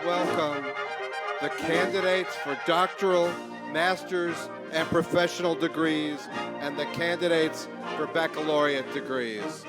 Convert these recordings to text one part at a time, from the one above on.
Welcome the candidates for doctoral, master's, and professional degrees, and the candidates for baccalaureate degrees.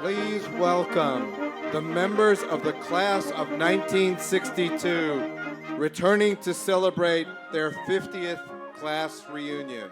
Please welcome the members of the class of 1962, returning to celebrate their 50th class reunion.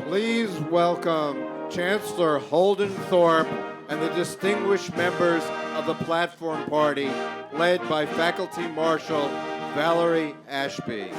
Please welcome Chancellor Holden Thorpe and the distinguished members of the Platform Party, led by Faculty Marshal Valerie Ashby.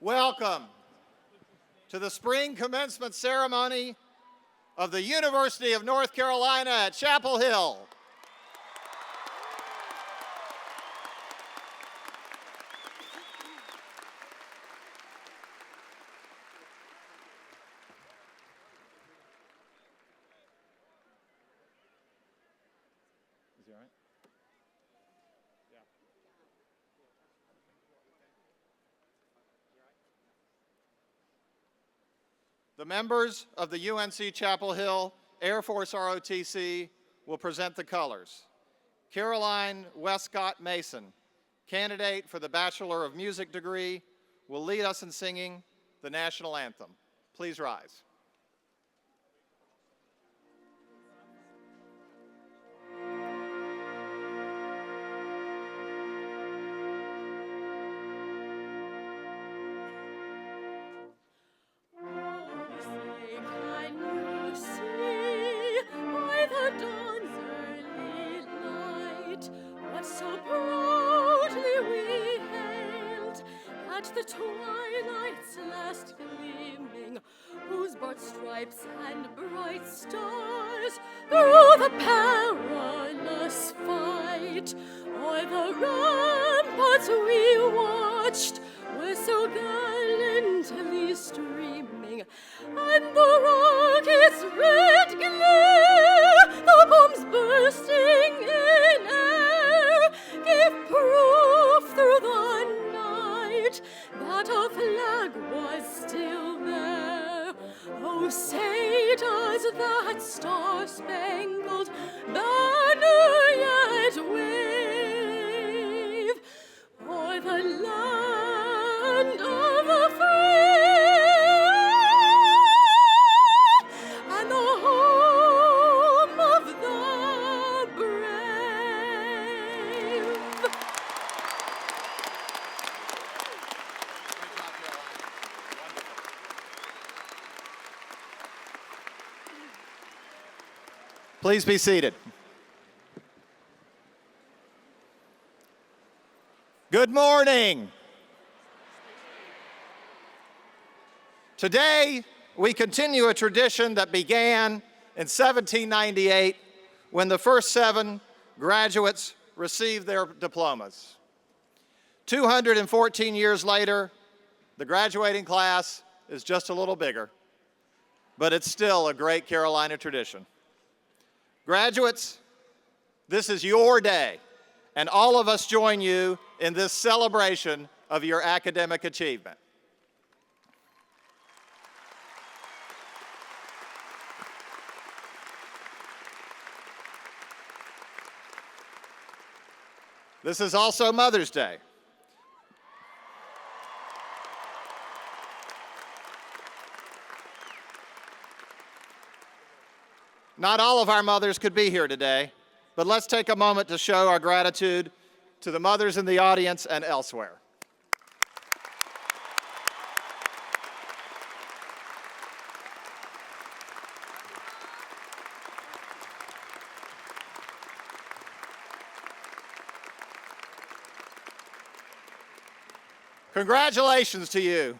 Welcome to the spring commencement ceremony of the University of North Carolina at Chapel Hill. The members of the UNC-Chapel Hill Air Force ROTC will present the colors. Caroline Westcott Mason, candidate for the Bachelor of Music degree, will lead us in singing the national anthem. Please rise. The twilight's last gleaming, whose broad stripes and bright stars through the perilous fight o'er the ramparts we watched were so gallantly streaming, and the rocket's red glare, the bombs bursting in air, gave proof through the night that our flag was still there. Oh, say does that star-spangled banner yet wave o'er the land of the free and the home of the brave? Please be seated. Good morning. Today, we continue a tradition that began in 1798 when the first 7 graduates received their diplomas. 214 years later, the graduating class is just a little bigger, but it's still a great Carolina tradition. Graduates, this is your day, and all of us join you in this celebration of your academic achievement. This is also Mother's Day. Not all of our mothers could be here today, but let's take a moment to show our gratitude to the mothers in the audience and elsewhere. Congratulations to you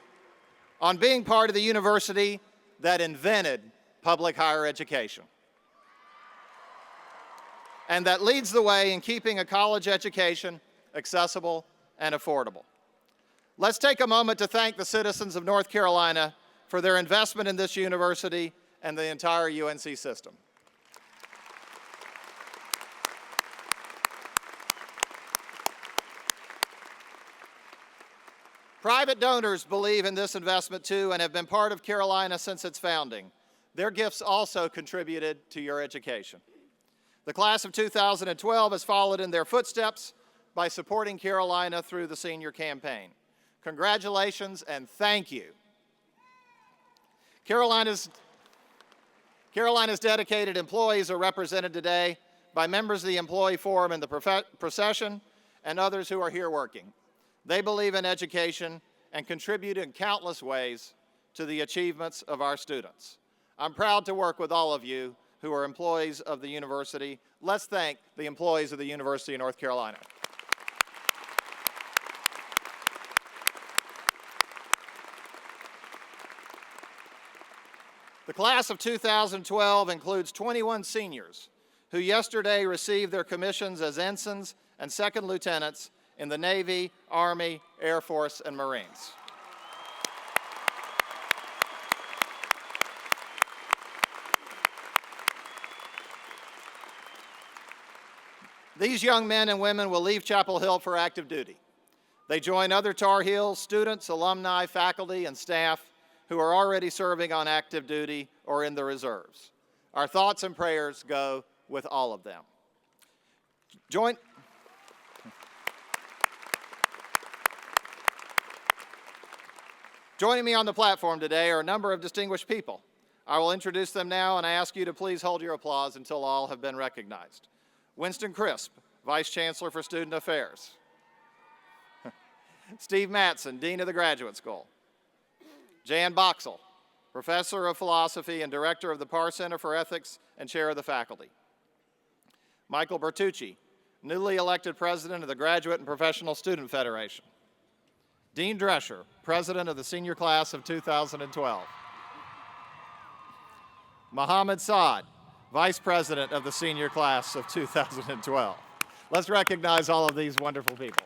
on being part of the university that invented public higher education and that leads the way in keeping a college education accessible and affordable. Let's take a moment to thank the citizens of North Carolina for their investment in this university and the entire UNC system. Private donors believe in this investment too and have been part of Carolina since its founding. Their gifts also contributed to your education. The class of 2012 has followed in their footsteps by supporting Carolina through the senior campaign. Congratulations and thank you. Carolina's dedicated employees are represented today by members of the employee forum in the procession and others who are here working. They believe in education and contribute in countless ways to the achievements of our students. I'm proud to work with all of you who are employees of the university. Let's thank the employees of the University of North Carolina. The class of 2012 includes 21 seniors who yesterday received their commissions as ensigns and second lieutenants in the Navy, Army, Air Force, and Marines. These young men and women will leave Chapel Hill for active duty. They join other Tar Heels students, alumni, faculty, and staff who are already serving on active duty or in the reserves. Our thoughts and prayers go with all of them. Joining me on the platform today are a number of distinguished people. I will introduce them now, and I ask you to please hold your applause until all have been recognized. Winston Crisp, Vice Chancellor for Student Affairs. Steve Mattson, Dean of the Graduate School. Jan Boxell, Professor of Philosophy and Director of the Parr Center for Ethics and Chair of the Faculty. Michael Bertucci, newly elected President of the Graduate and Professional Student Federation. Dean Drescher, President of the Senior Class of 2012. Mohammed Saad, Vice President of the Senior Class of 2012. Let's recognize all of these wonderful people.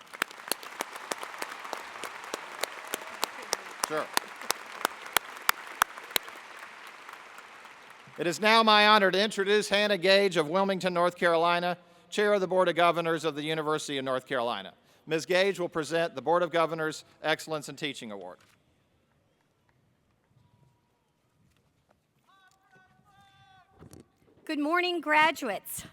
Sure. It is now my honor to introduce Hannah Gage of Wilmington, North Carolina, Chair of the Board of Governors of the University of North Carolina. Ms. Gage will present the Board of Governors Excellence in Teaching Award. Good morning, graduates.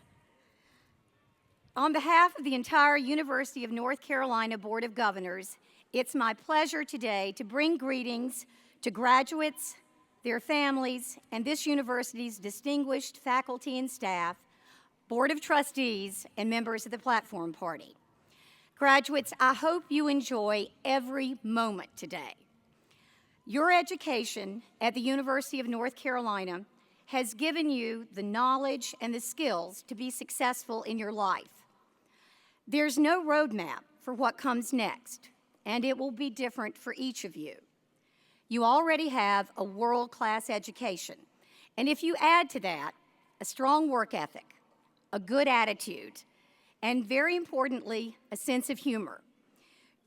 On behalf of the entire University of North Carolina Board of Governors, it's my pleasure today to bring greetings to graduates, their families, and this university's distinguished faculty and staff, Board of Trustees, and members of the Platform Party. Graduates, I hope you enjoy every moment today. Your education at the University of North Carolina has given you the knowledge and the skills to be successful in your life. There's no roadmap for what comes next, and it will be different for each of you. You already have a world-class education, and if you add to that a strong work ethic, a good attitude, and very importantly, a sense of humor,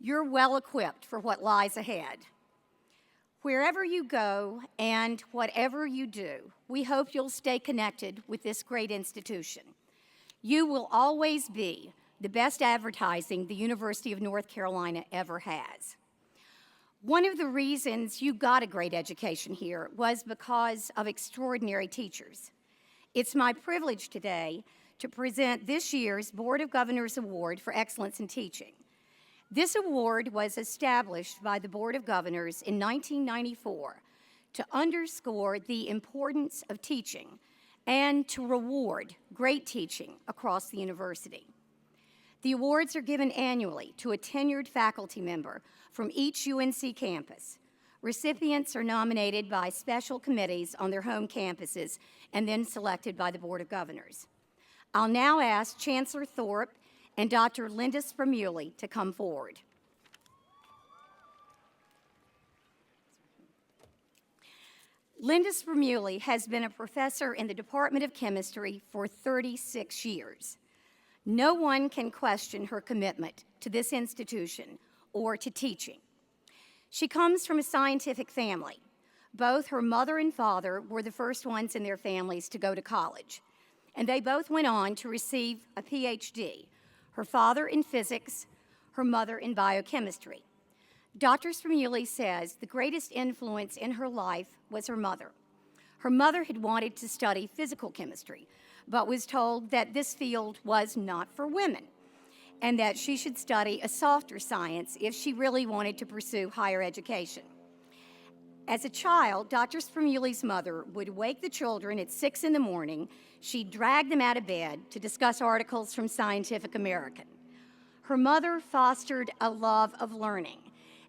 you're well equipped for what lies ahead. Wherever you go and whatever you do, we hope you'll stay connected with this great institution. You will always be the best advertising the University of North Carolina ever has. One of the reasons you got a great education here was because of extraordinary teachers. It's my privilege today to present this year's Board of Governors Award for Excellence in Teaching. This award was established by the Board of Governors in 1994 to underscore the importance of teaching and to reward great teaching across the university. The awards are given annually to a tenured faculty member from each UNC campus. Recipients are nominated by special committees on their home campuses and then selected by the Board of Governors. I'll now ask Chancellor Thorpe and Dr. Linda Spermuli to come forward. Linda Spermuli has been a professor in the Department of Chemistry for 36 years. No one can question her commitment to this institution or to teaching. She comes from a scientific family. Both her mother and father were the first ones in their families to go to college, and they both went on to receive a PhD, her father in physics, her mother in biochemistry. Dr. Spermuli says the greatest influence in her life was her mother. Her mother had wanted to study physical chemistry, but was told that this field was not for women, and that she should study a softer science if she really wanted to pursue higher education. As a child, Dr. Spermuli's mother would wake the children at 6 in the morning. She'd drag them out of bed to discuss articles from Scientific American. Her mother fostered a love of learning,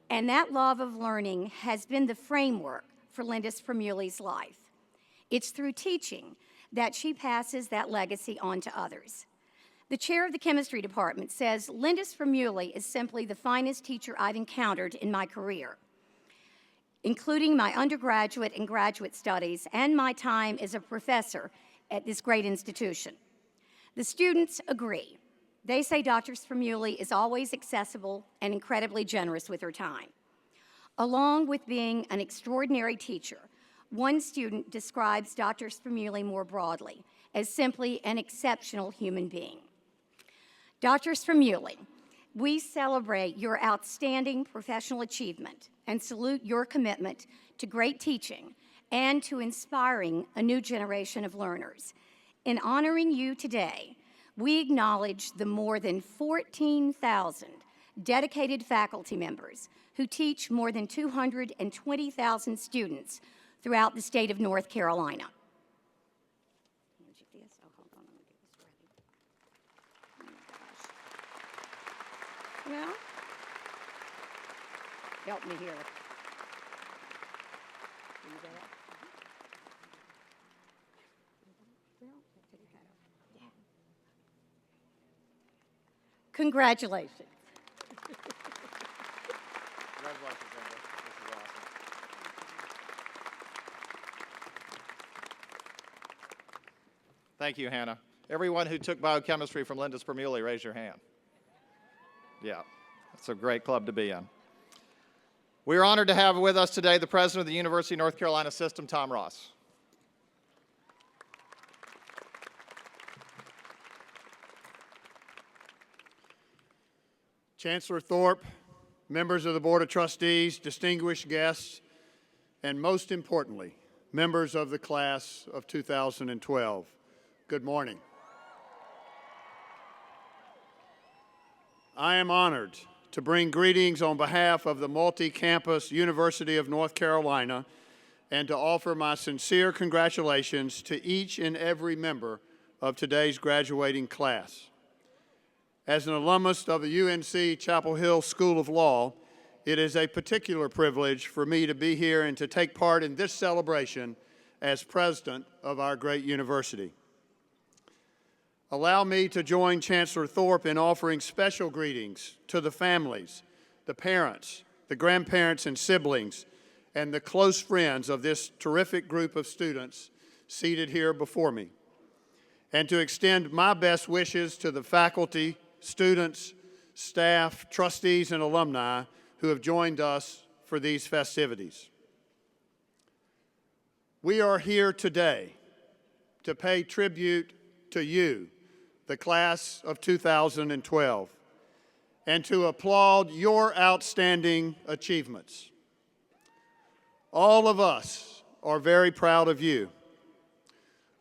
and that love of learning has been the framework for Linda Spermuli's life. It's through teaching that she passes that legacy on to others. The chair of the chemistry department says Linda Spermuli is simply the finest teacher I've encountered in my career, including my undergraduate and graduate studies and my time as a professor at this great institution. The students agree. They say Dr. Spermuli is always accessible and incredibly generous with her time. Along with being an extraordinary teacher, one student describes Dr. Spermuli more broadly as simply an exceptional human being. Dr. Spramuli, we celebrate your outstanding professional achievement and salute your commitment to great teaching and to inspiring a new generation of learners. In honoring you today, we acknowledge the more than 14,000 dedicated faculty members who teach more than 220,000 students throughout the state of North Carolina. Well, help me here. Congratulations. Congratulations, Linda. This is awesome. Thank you, Hannah. Everyone who took biochemistry from Linda Spramuli, raise your hand. Yeah, it's a great club to be in. We are honored to have with us today the president of the University of North Carolina System, Tom Ross. Chancellor Thorpe, members of the Board of Trustees, distinguished guests, and most importantly, members of the class of 2012, good morning. I am honored to bring greetings on behalf of the multi-campus University of North Carolina and to offer my sincere congratulations to each and every member of today's graduating class. As an alumnus of the UNC-Chapel Hill School of Law, it is a particular privilege for me to be here and to take part in this celebration as president of our great university. Allow me to join Chancellor Thorpe in offering special greetings to the families, the parents, the grandparents and siblings, and the close friends of this terrific group of students seated here before me, and to extend my best wishes to the faculty, students, staff, trustees, and alumni who have joined us for these festivities. We are here today to pay tribute to you, the class of 2012, and to applaud your outstanding achievements. All of us are very proud of you.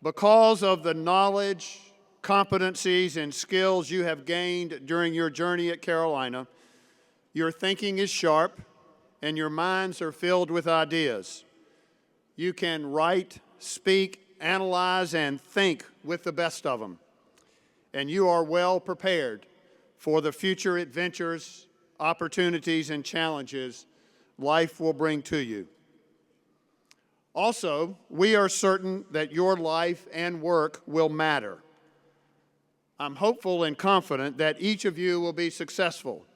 Because of the knowledge, competencies, and skills you have gained during your journey at Carolina, your thinking is sharp and your minds are filled with ideas. You can write, speak, analyze, and think with the best of them. And you are well prepared for the future adventures, opportunities, and challenges life will bring to you. Also, we are certain that your life and work will matter. I'm hopeful and confident that each of you will be successful.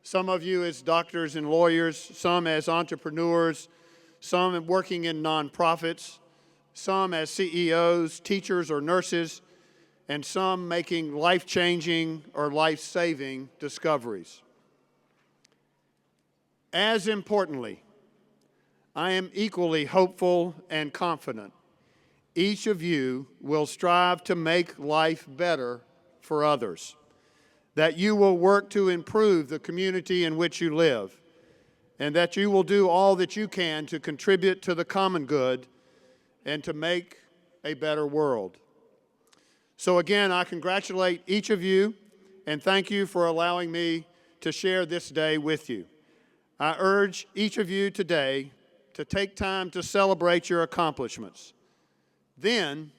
Some of you as doctors and lawyers, some as entrepreneurs, some working in nonprofits, some as CEOs, teachers, or nurses, and some making life-changing or life-saving discoveries. As importantly, I am equally hopeful and confident each of you will strive to make life better for others, that you will work to improve the community in which you live, and that you will do all that you can to contribute to the common good and to make a better world. So again, I congratulate each of you and thank you for allowing me to share this day with you. I urge each of you today to take time to celebrate your accomplishments. Then,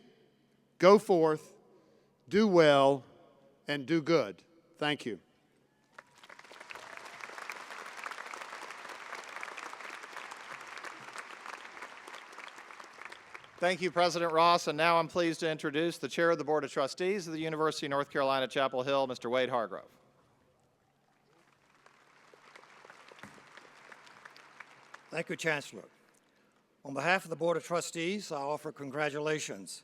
go forth, do well, and do good. Thank you. Thank you, President Ross. And now I'm pleased to introduce the Chair of the Board of Trustees of the University of North Carolina, Chapel Hill, Mr. Wade Hargrove. Thank you, Chancellor. On behalf of the Board of Trustees, I offer congratulations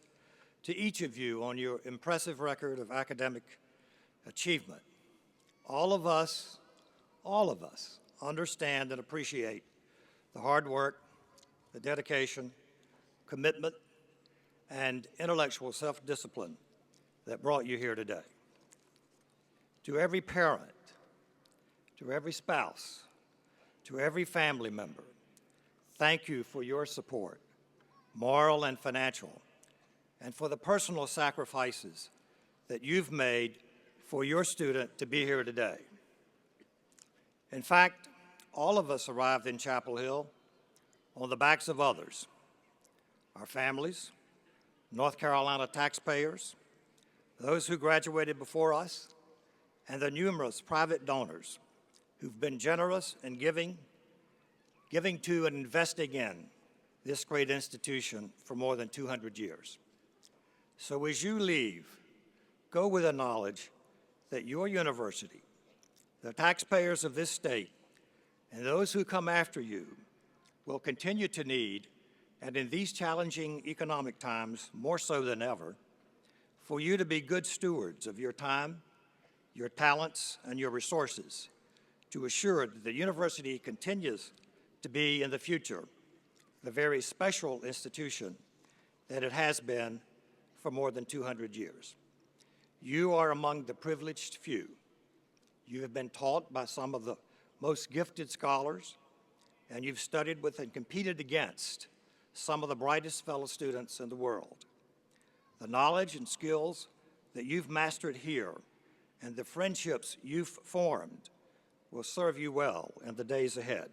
to each of you on your impressive record of academic achievement. All of us understand and appreciate the hard work, the dedication, commitment, and intellectual self-discipline that brought you here today. To every parent, to every spouse, to every family member, thank you for your support, moral and financial, and for the personal sacrifices that you've made for your student to be here today. In fact, all of us arrived in Chapel Hill on the backs of others, our families, North Carolina taxpayers, those who graduated before us, and the numerous private donors who've been generous in giving to and investing in this great institution for more than 200 years. So as you leave, go with the knowledge that your university, the taxpayers of this state, and those who come after you will continue to need, and in these challenging economic times more so than ever, for you to be good stewards of your time, your talents, and your resources to assure that the university continues to be in the future the very special institution that it has been for more than 200 years. You are among the privileged few. You have been taught by some of the most gifted scholars, and you've studied with and competed against some of the brightest fellow students in the world. The knowledge and skills that you've mastered here and the friendships you've formed will serve you well in the days ahead.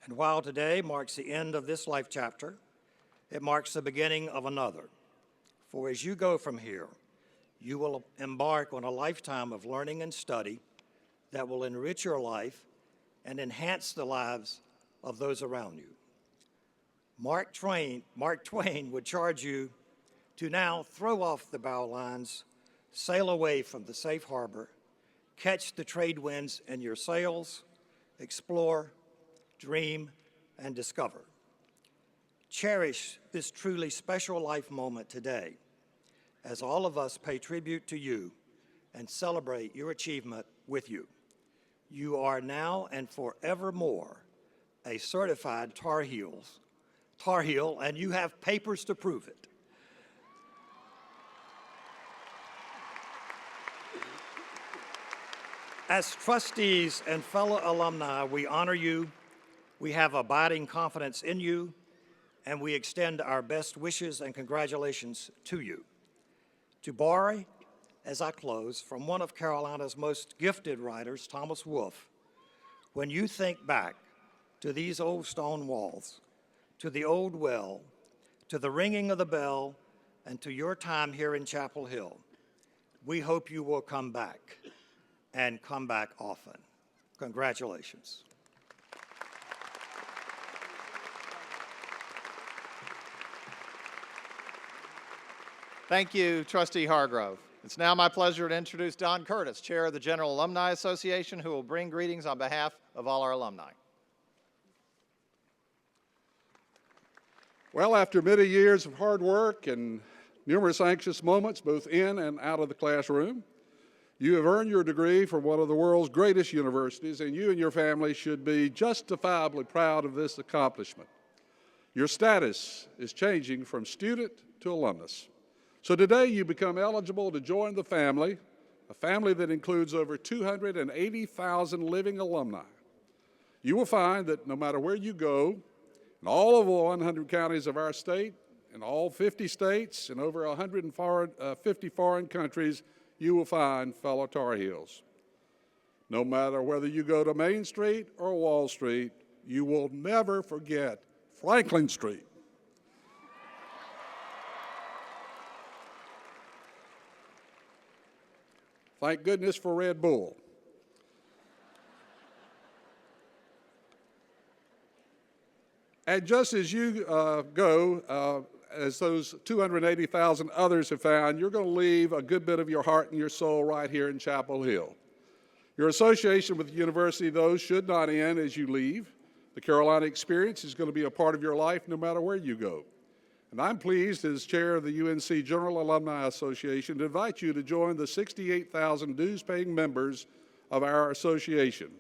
And while today marks the end of this life chapter, it marks the beginning of another. For as you go from here, you will embark on a lifetime of learning and study that will enrich your life and enhance the lives of those around you. Mark Twain would charge you to now throw off the bow lines, sail away from the safe harbor, catch the trade winds in your sails, explore, dream, and discover. Cherish this truly special life moment today as all of us pay tribute to you and celebrate your achievement with you. You are now and forevermore a certified Tar Heel, and you have papers to prove it. As trustees and fellow alumni, we honor you, we have abiding confidence in you, and we extend our best wishes and congratulations to you. To borrow, as I close, from one of Carolina's most gifted writers, Thomas Wolfe, when you think back to these old stone walls, to the old well, to the ringing of the bell, and to your time here in Chapel Hill, we hope you will come back, and come back often. Congratulations. Thank you, Trustee Hargrove. It's now my pleasure to introduce Don Curtis, Chair of the General Alumni Association, who will bring greetings on behalf of all our alumni. Well, after many years of hard work and numerous anxious moments, both in and out of the classroom, you have earned your degree from one of the world's greatest universities, and you and your family should be justifiably proud of this accomplishment. Your status is changing from student to alumnus. So today you become eligible to join the family, a family that includes over 280,000 living alumni. You will find that no matter where you go, in all of the 100 counties of our state, in all 50 states, and over 150 foreign countries, you will find fellow Tar Heels. No matter whether you go to Main Street or Wall Street, you will never forget Franklin Street. Thank goodness for Red Bull. And just as you go, as those 280,000 others have found, you're going to leave a good bit of your heart and your soul right here in Chapel Hill. Your association with the university, though, should not end as you leave. The Carolina experience is going to be a part of your life no matter where you go. And I'm pleased, as chair of the UNC General Alumni Association, to invite you to join the 68,000 dues-paying members of our association.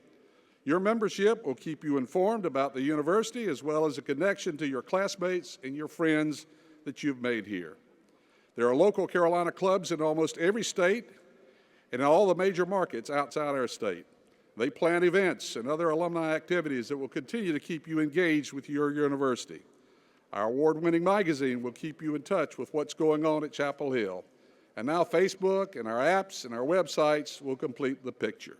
Your membership will keep you informed about the university as well as a connection to your classmates and your friends that you've made here. There are local Carolina clubs in almost every state, and in all the major markets outside our state. They plan events and other alumni activities that will continue to keep you engaged with your university. Our award-winning magazine will keep you in touch with what's going on at Chapel Hill. And now Facebook and our apps and our websites will complete the picture.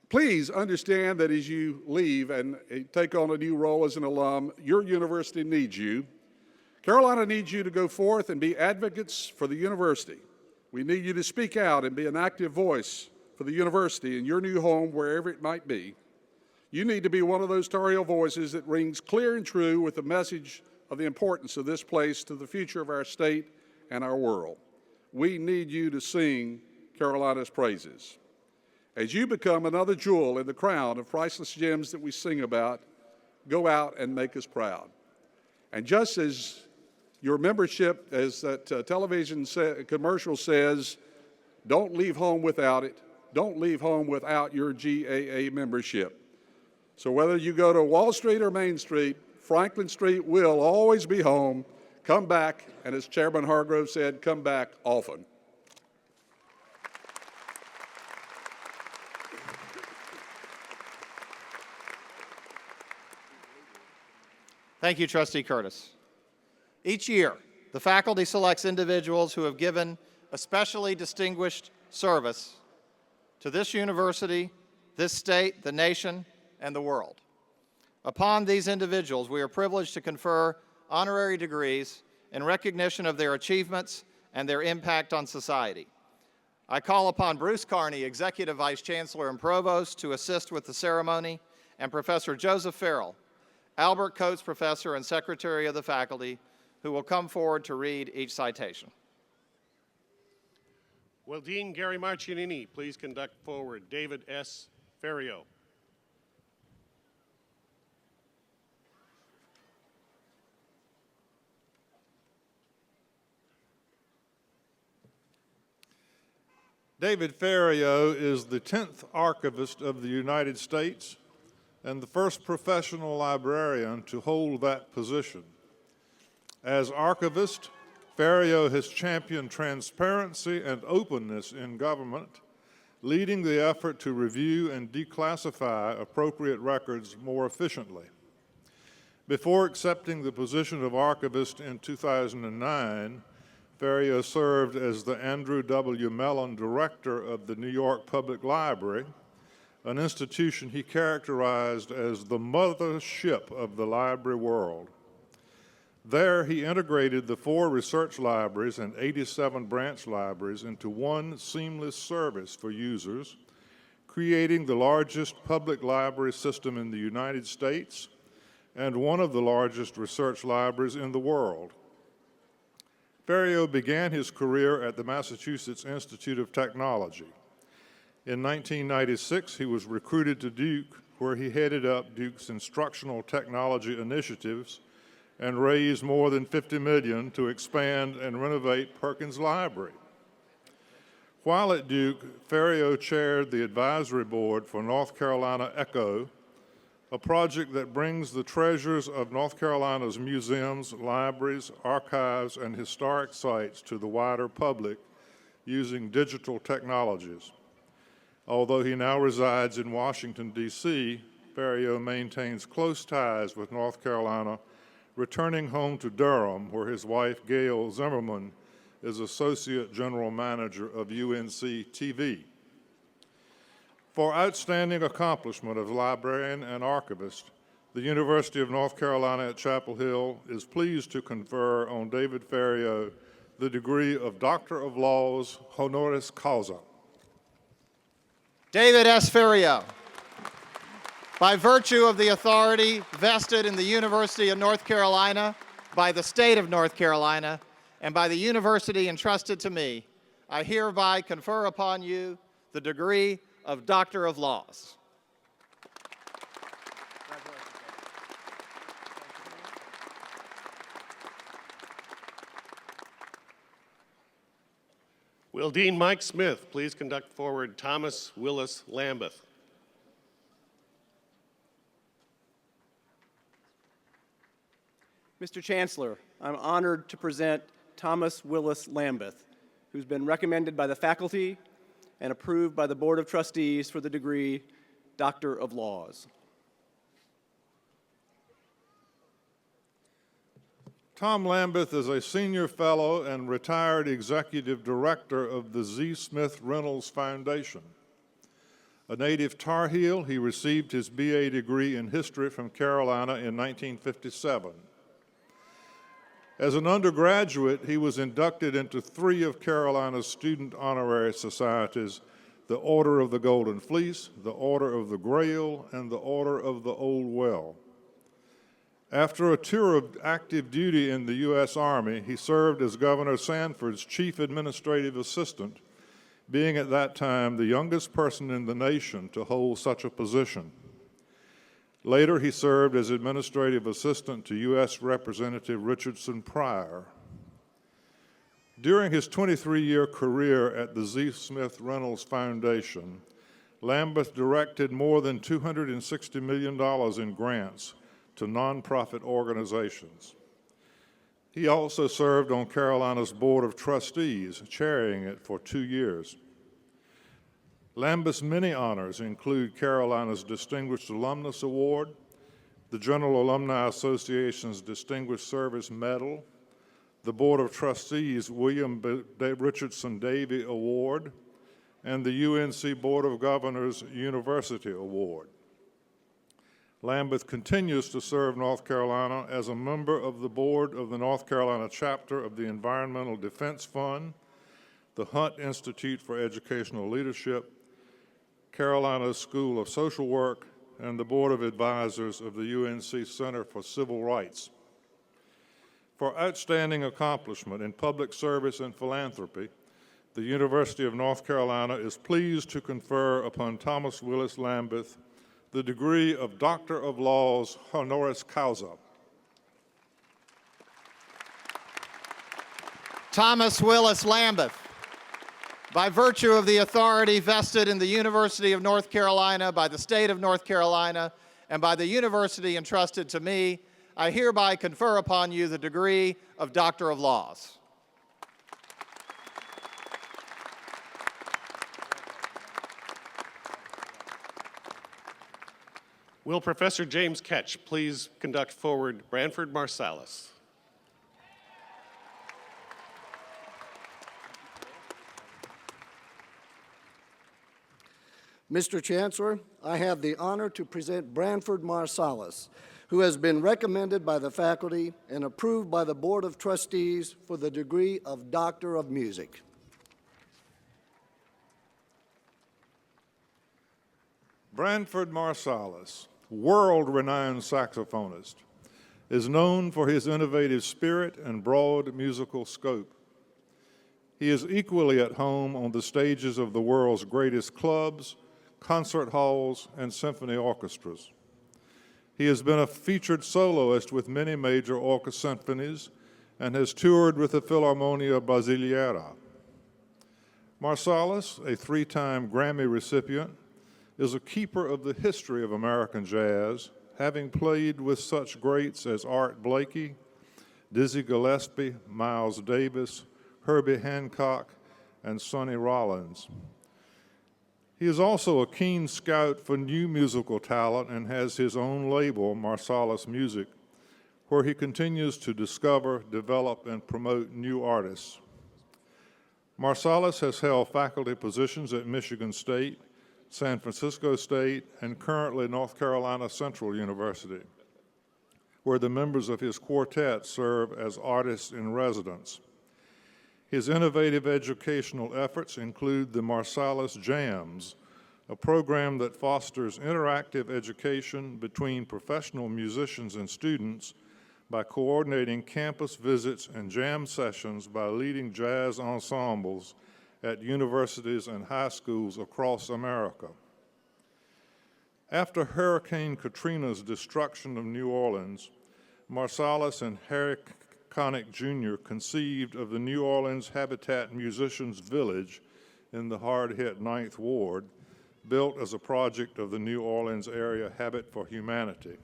Please understand that as you leave and take on a new role as an alum, your university needs you. Carolina needs you to go forth and be advocates for the university. We need you to speak out and be an active voice for the university in your new home, wherever it might be. You need to be one of those Tar Heel voices that rings clear and true with the message of the importance of this place to the future of our state and our world. We need you to sing Carolina's praises. As you become another jewel in the crown of priceless gems that we sing about, go out and make us proud. And just as your membership, as that television commercial says, don't leave home without it. Don't leave home without your GAA membership. So whether you go to Wall Street or Main Street, Franklin Street will always be home. Come back, and as Chairman Hargrove said, come back often. Thank you, Trustee Curtis. Each year, the faculty selects individuals who have given especially distinguished service to this university, this state, the nation, and the world. Upon these individuals, we are privileged to confer honorary degrees in recognition of their achievements and their impact on society. I call upon Bruce Carney, Executive Vice Chancellor and Provost, to assist with the ceremony, and Professor Joseph Farrell, Albert Coates Professor and Secretary of the Faculty, who will come forward to read each citation. Will Dean Gary Marcianini please conduct forward David S. Ferrio? David Ferrio is the 10th Archivist of the United States and the first professional librarian to hold that position. As archivist, Ferrio has championed transparency and openness in government, leading the effort to review and declassify appropriate records more efficiently. Before accepting the position of archivist in 2009, Ferrio served as the Andrew W. Mellon Director of the New York Public Library, an institution he characterized as the mothership of the library world. There, he integrated the 4 research libraries and 87 branch libraries into one seamless service for users, creating the largest public library system in the United States and one of the largest research libraries in the world. Ferrio began his career at the Massachusetts Institute of Technology. In 1996, he was recruited to Duke, where he headed up Duke's instructional technology initiatives and raised more than $50 million to expand and renovate Perkins Library. While at Duke, Ferrio chaired the advisory board for North Carolina ECHO, a project that brings the treasures of North Carolina's museums, libraries, archives, and historic sites to the wider public using digital technologies. Although he now resides in Washington, D.C., Ferrio maintains close ties with North Carolina, returning home to Durham, where his wife, Gail Zimmerman, is Associate General Manager of UNC-TV. For outstanding accomplishment as librarian and archivist, the University of North Carolina at Chapel Hill is pleased to confer on David Ferrio the degree of Doctor of Laws honoris causa. David S. Ferrio, by virtue of the authority vested in the University of North Carolina, by the state of North Carolina, and by the university entrusted to me, I hereby confer upon you the degree of Doctor of Laws. Will Dean Mike Smith please conduct forward Thomas Willis Lambeth? Mr. Chancellor, I'm honored to present Thomas Willis Lambeth, who's been recommended by the faculty and approved by the Board of Trustees for the degree Doctor of Laws. Tom Lambeth is a senior fellow and retired executive director of the Z. Smith Reynolds Foundation. A native Tar Heel, he received his BA degree in history from Carolina in 1957. As an undergraduate, he was inducted into 3 of Carolina's student honorary societies, the Order of the Golden Fleece, the Order of the Grail, and the Order of the Old Well. After a tour of active duty in the U.S. Army, he served as Governor Sanford's chief administrative assistant, being at that time the youngest person in the nation to hold such a position. Later, he served as administrative assistant to U.S. Representative Richardson Pryor. During his 23-year career at the Z. Smith Reynolds Foundation, Lambeth directed more than $260 million in grants to nonprofit organizations. He also served on Carolina's Board of Trustees, chairing it for 2 years. Lambeth's many honors include Carolina's Distinguished Alumnus Award, the General Alumni Association's Distinguished Service Medal, the Board of Trustees William Richardson Davey Award, and the UNC Board of Governors University Award. Lambeth continues to serve North Carolina as a member of the board of the North Carolina chapter of the Environmental Defense Fund, the Hunt Institute for Educational Leadership, Carolina School of Social Work, and the Board of Advisors of the UNC Center for Civil Rights. For outstanding accomplishment in public service and philanthropy, the University of North Carolina is pleased to confer upon Thomas Willis Lambeth the degree of Doctor of Laws honoris causa. Thomas Willis Lambeth, by virtue of the authority vested in the University of North Carolina, by the state of North Carolina, and by the university entrusted to me, I hereby confer upon you the degree of Doctor of Laws. Will Professor James Ketch please conduct forward Branford Marsalis? Mr. Chancellor, I have the honor to present Branford Marsalis, who has been recommended by the faculty and approved by the Board of Trustees for the degree of Doctor of Music. Branford Marsalis, world-renowned saxophonist, is known for his innovative spirit and broad musical scope. He is equally at home on the stages of the world's greatest clubs, concert halls, and symphony orchestras. He has been a featured soloist with many major orchestra symphonies and has toured with the Philharmonia Brasileira. Marsalis, a 3-time Grammy recipient, is a keeper of the history of American jazz, having played with such greats as Art Blakey, Dizzy Gillespie, Miles Davis, Herbie Hancock, and Sonny Rollins. He is also a keen scout for new musical talent and has his own label, Marsalis Music, where he continues to discover, develop, and promote new artists. Marsalis has held faculty positions at Michigan State, San Francisco State, and currently North Carolina Central University, where the members of his quartet serve as artists in residence. His innovative educational efforts include the Marsalis Jams, a program that fosters interactive education between professional musicians and students by coordinating campus visits and jam sessions by leading jazz ensembles at universities and high schools across America. After Hurricane Katrina's destruction of New Orleans, Marsalis and Harry Connick Jr. conceived of the New Orleans Habitat Musicians Village in the hard-hit Ninth Ward, built as a project of the New Orleans Area Habit for Humanity.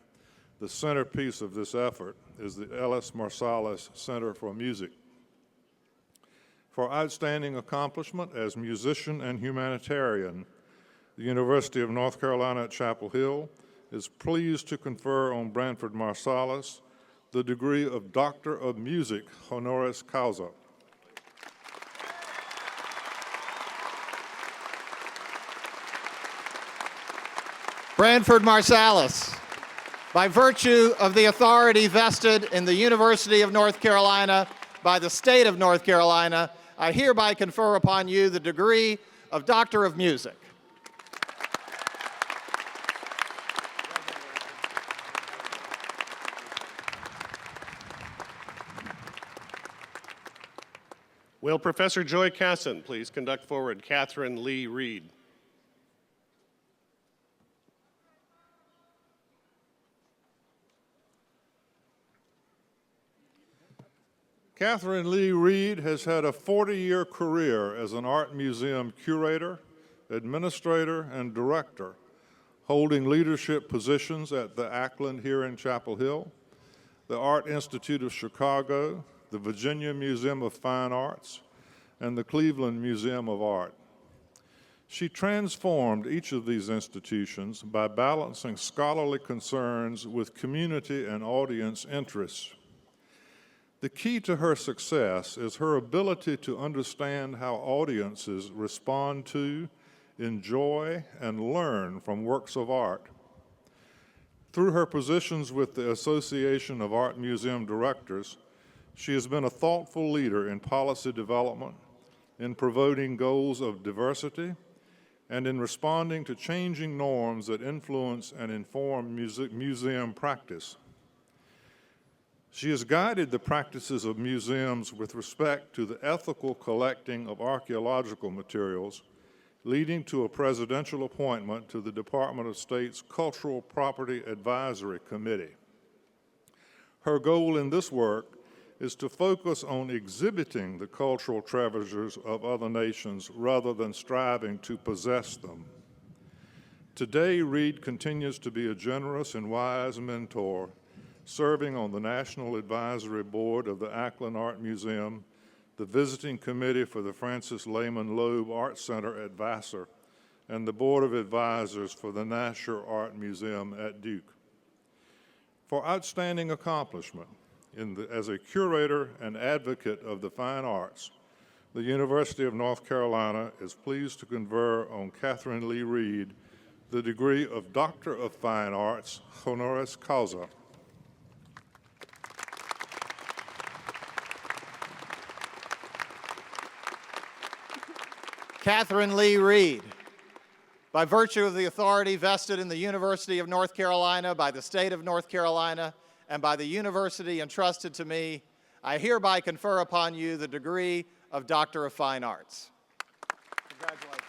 The centerpiece of this effort is the Ellis Marsalis Center for Music. For outstanding accomplishment as musician and humanitarian, the University of North Carolina at Chapel Hill is pleased to confer on Branford Marsalis the degree of Doctor of Music honoris causa. Branford Marsalis, by virtue of the authority vested in the University of North Carolina by the state of North Carolina, I hereby confer upon you the degree of Doctor of Music. Will Professor Joy Casson please conduct forward Catherine Lee Reed? Catherine Lee Reed has had a 40-year career as an art museum curator, administrator, and director, holding leadership positions at the Ackland here in Chapel Hill, the Art Institute of Chicago, the Virginia Museum of Fine Arts, and the Cleveland Museum of Art. She transformed each of these institutions by balancing scholarly concerns with community and audience interests. The key to her success is her ability to understand how audiences respond to, enjoy, and learn from works of art. Through her positions with the Association of Art Museum Directors, she has been a thoughtful leader in policy development, in promoting goals of diversity, and in responding to changing norms that influence and inform museum practice. She has guided the practices of museums with respect to the ethical collecting of archaeological materials, leading to a presidential appointment to the Department of State's Cultural Property Advisory Committee. Her goal in this work is to focus on exhibiting the cultural treasures of other nations rather than striving to possess them. Today, Reed continues to be a generous and wise mentor, serving on the National Advisory Board of the Ackland Art Museum, the Visiting Committee for the Francis Lehman Loeb Art Center at Vassar, and the Board of Advisors for the Nasher Art Museum at Duke. For outstanding accomplishment as a curator and advocate of the fine arts, the University of North Carolina is pleased to confer on Catherine Lee Reed the degree of Doctor of Fine Arts honoris causa. Catherine Lee Reed, by virtue of the authority vested in the University of North Carolina by the state of North Carolina and by the university entrusted to me, I hereby confer upon you the degree of Doctor of Fine Arts. Congratulations.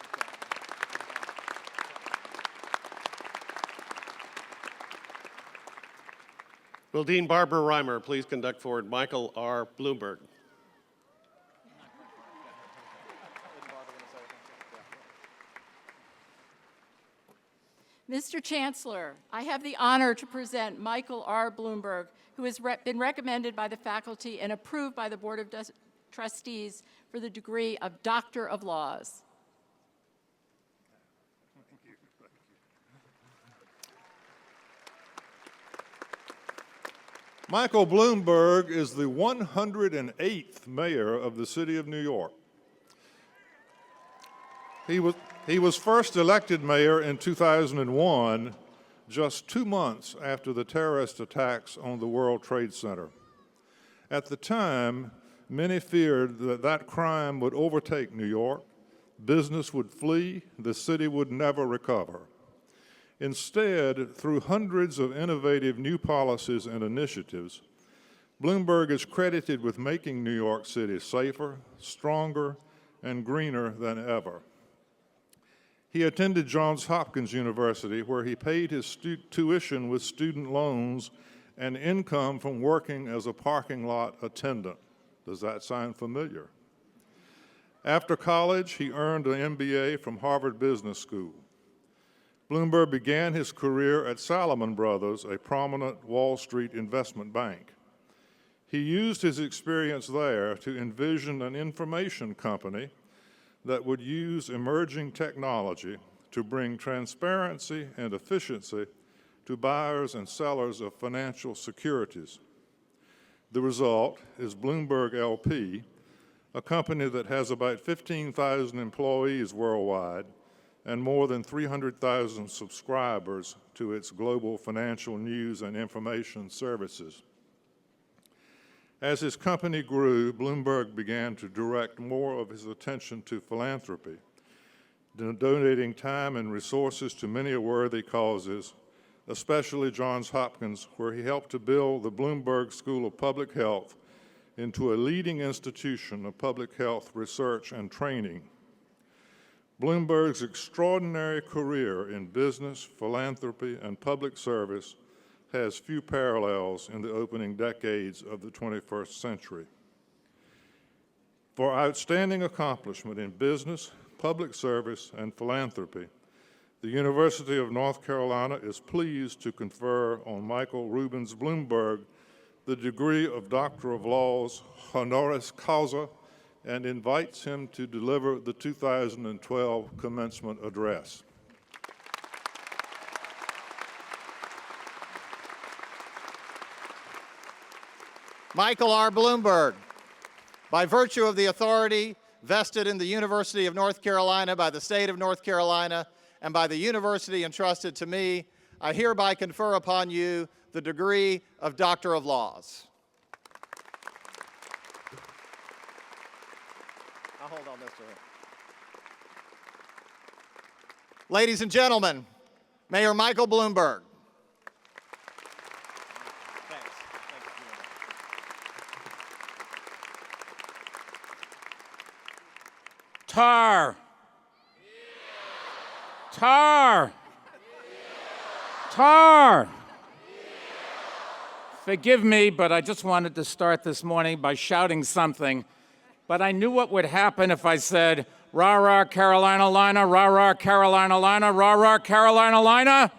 Will Dean Barbara Reimer please conduct forward Michael R. Bloomberg? Mr. Chancellor, I have the honor to present Michael R. Bloomberg, who has been recommended by the faculty and approved by the Board of Trustees for the degree of Doctor of Laws. Michael Bloomberg is the 108th mayor of the city of New York. He was first elected mayor in 2001, just 2 months after the terrorist attacks on the World Trade Center. At the time, many feared that that crime would overtake New York, business would flee, the city would never recover. Instead, through hundreds of innovative new policies and initiatives, Bloomberg is credited with making New York City safer, stronger, and greener than ever. He attended Johns Hopkins University, where he paid his tuition with student loans and income from working as a parking lot attendant. Does that sound familiar? After college, he earned an MBA from Harvard Business School. Bloomberg began his career at Salomon Brothers, a prominent Wall Street investment bank. He used his experience there to envision an information company that would use emerging technology to bring transparency and efficiency to buyers and sellers of financial securities. The result is Bloomberg LP, a company that has about 15,000 employees worldwide and more than 300,000 subscribers to its global financial news and information services. As his company grew, Bloomberg began to direct more of his attention to philanthropy, donating time and resources to many worthy causes, especially Johns Hopkins, where he helped to build the Bloomberg School of Public Health into a leading institution of public health research and training. Bloomberg's extraordinary career in business, philanthropy, and public service has few parallels in the opening decades of the 21st century. For outstanding accomplishment in business, public service, and philanthropy, the University of North Carolina is pleased to confer on Michael Rubens Bloomberg the degree of Doctor of Laws honoris causa and invites him to deliver the 2012 commencement address. Michael R. Bloomberg, by virtue of the authority vested in the University of North Carolina by the state of North Carolina and by the university entrusted to me, I hereby confer upon you the degree of Doctor of Laws. I'll hold on this to him. Ladies and gentlemen, Mayor Michael Bloomberg. Thanks. Tar. Tar. Tar. Forgive me, but I just wanted to start this morning by shouting something. But I knew what would happen if I said, rah, rah, Carolina Lina, rah, rah, Carolina Lina, rah, rah, Carolina Lina.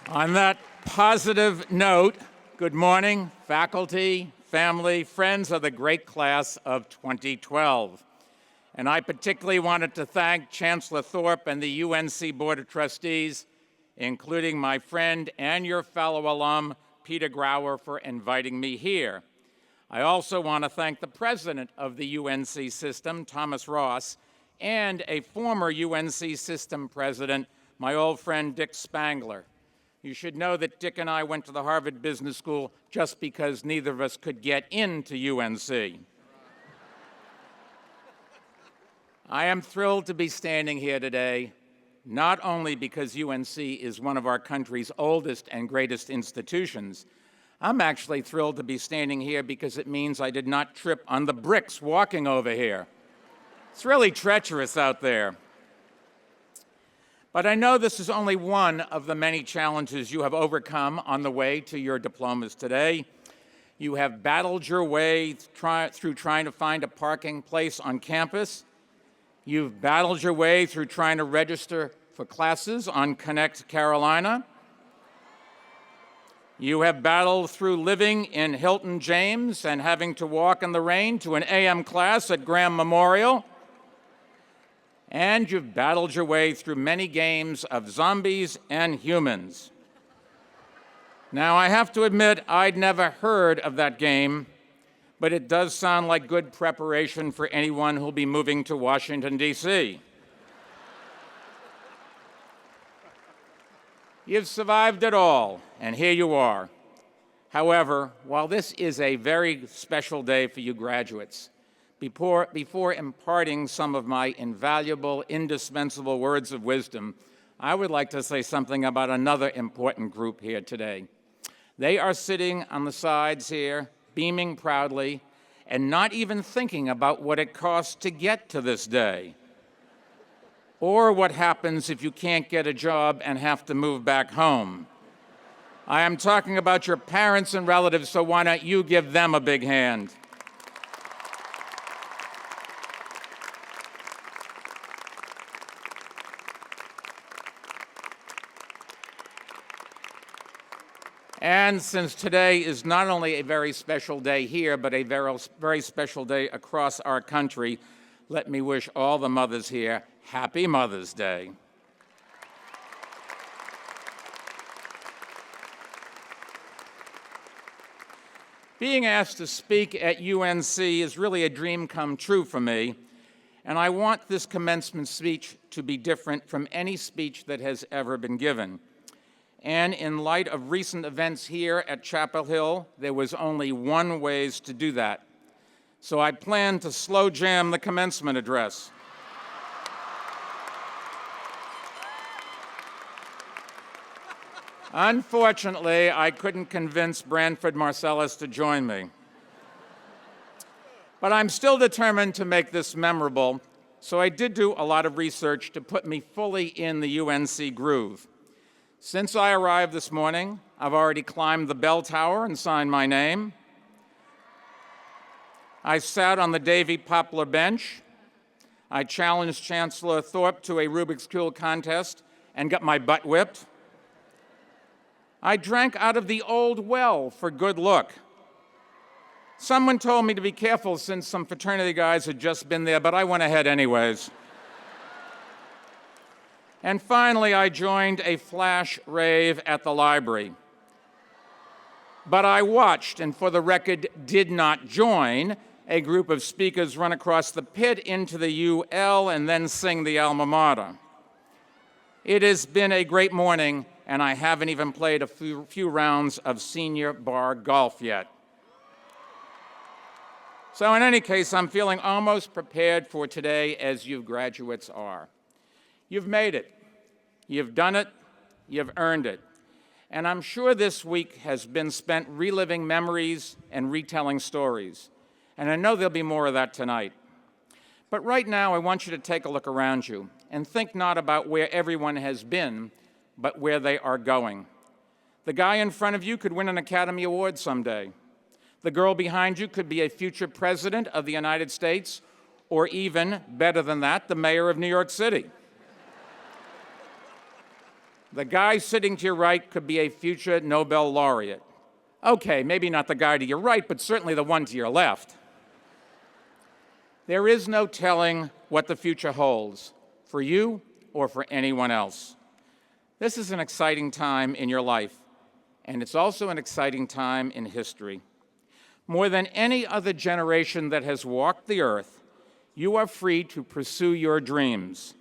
On that positive note, good morning, faculty, family, friends of the great class of 2012. And I particularly wanted to thank Chancellor Thorpe and the UNC Board of Trustees, including my friend and your fellow alum, Peter Grauer, for inviting me here. I also want to thank the president of the UNC system, Thomas Ross, and a former UNC system president, my old friend Dick Spangler. You should know that Dick and I went to the Harvard Business School just because neither of us could get into UNC. I am thrilled to be standing here today, not only because UNC is one of our country's oldest and greatest institutions. I'm actually thrilled to be standing here because it means I did not trip on the bricks walking over here. It's really treacherous out there. But I know this is only one of the many challenges you have overcome on the way to your diplomas today. You have battled your way through trying to find a parking place on campus. You've battled your way through trying to register for classes on Connect Carolina. You have battled through living in Hilton James and having to walk in the rain to an AM class at Graham Memorial. And you've battled your way through many games of zombies and humans. Now, I have to admit, I'd never heard of that game, but it does sound like good preparation for anyone who'll be moving to Washington, D.C. You've survived it all, and here you are. However, while this is a very special day for you graduates, before imparting some of my invaluable, indispensable words of wisdom, I would like to say something about another important group here today. They are sitting on the sides here, beaming proudly, and not even thinking about what it costs to get to this day, or what happens if you can't get a job and have to move back home. I am talking about your parents and relatives, so why don't you give them a big hand? And since today is not only a very special day here, but a very special day across our country, let me wish all the mothers here Happy Mother's Day. Being asked to speak at UNC is really a dream come true for me, and I want this commencement speech to be different from any speech that has ever been given. And in light of recent events here at Chapel Hill, there was only one way to do that. So I plan to slow jam the commencement address. Unfortunately, I couldn't convince Branford Marsalis to join me. But I'm still determined to make this memorable, so I did do a lot of research to put me fully in the UNC groove. Since I arrived this morning, I've already climbed the bell tower and signed my name. I sat on the Davy Poplar bench. I challenged Chancellor Thorpe to a Rubik's Cube contest and got my butt whipped. I drank out of the old well for good look. Someone told me to be careful since some fraternity guys had just been there, but I went ahead anyways. And finally, I joined a flash rave at the library. But I watched, and for the record, did not join a group of speakers run across the pit into the UL and then sing the alma mater. It has been a great morning, and I haven't even played a few rounds of senior bar golf yet. So in any case, I'm feeling almost prepared for today as you graduates are. You've made it. You've done it. You've earned it. And I'm sure this week has been spent reliving memories and retelling stories. And I know there'll be more of that tonight. But right now, I want you to take a look around you and think not about where everyone has been, but where they are going. The guy in front of you could win an Academy Award someday. The girl behind you could be a future president of the United States, or even, better than that, the mayor of New York City. The guy sitting to your right could be a future Nobel laureate. Okay, maybe not the guy to your right, but certainly the one to your left. There is no telling what the future holds, for you or for anyone else. This is an exciting time in your life, and it's also an exciting time in history. More than any other generation that has walked the earth, you are free to pursue your dreams,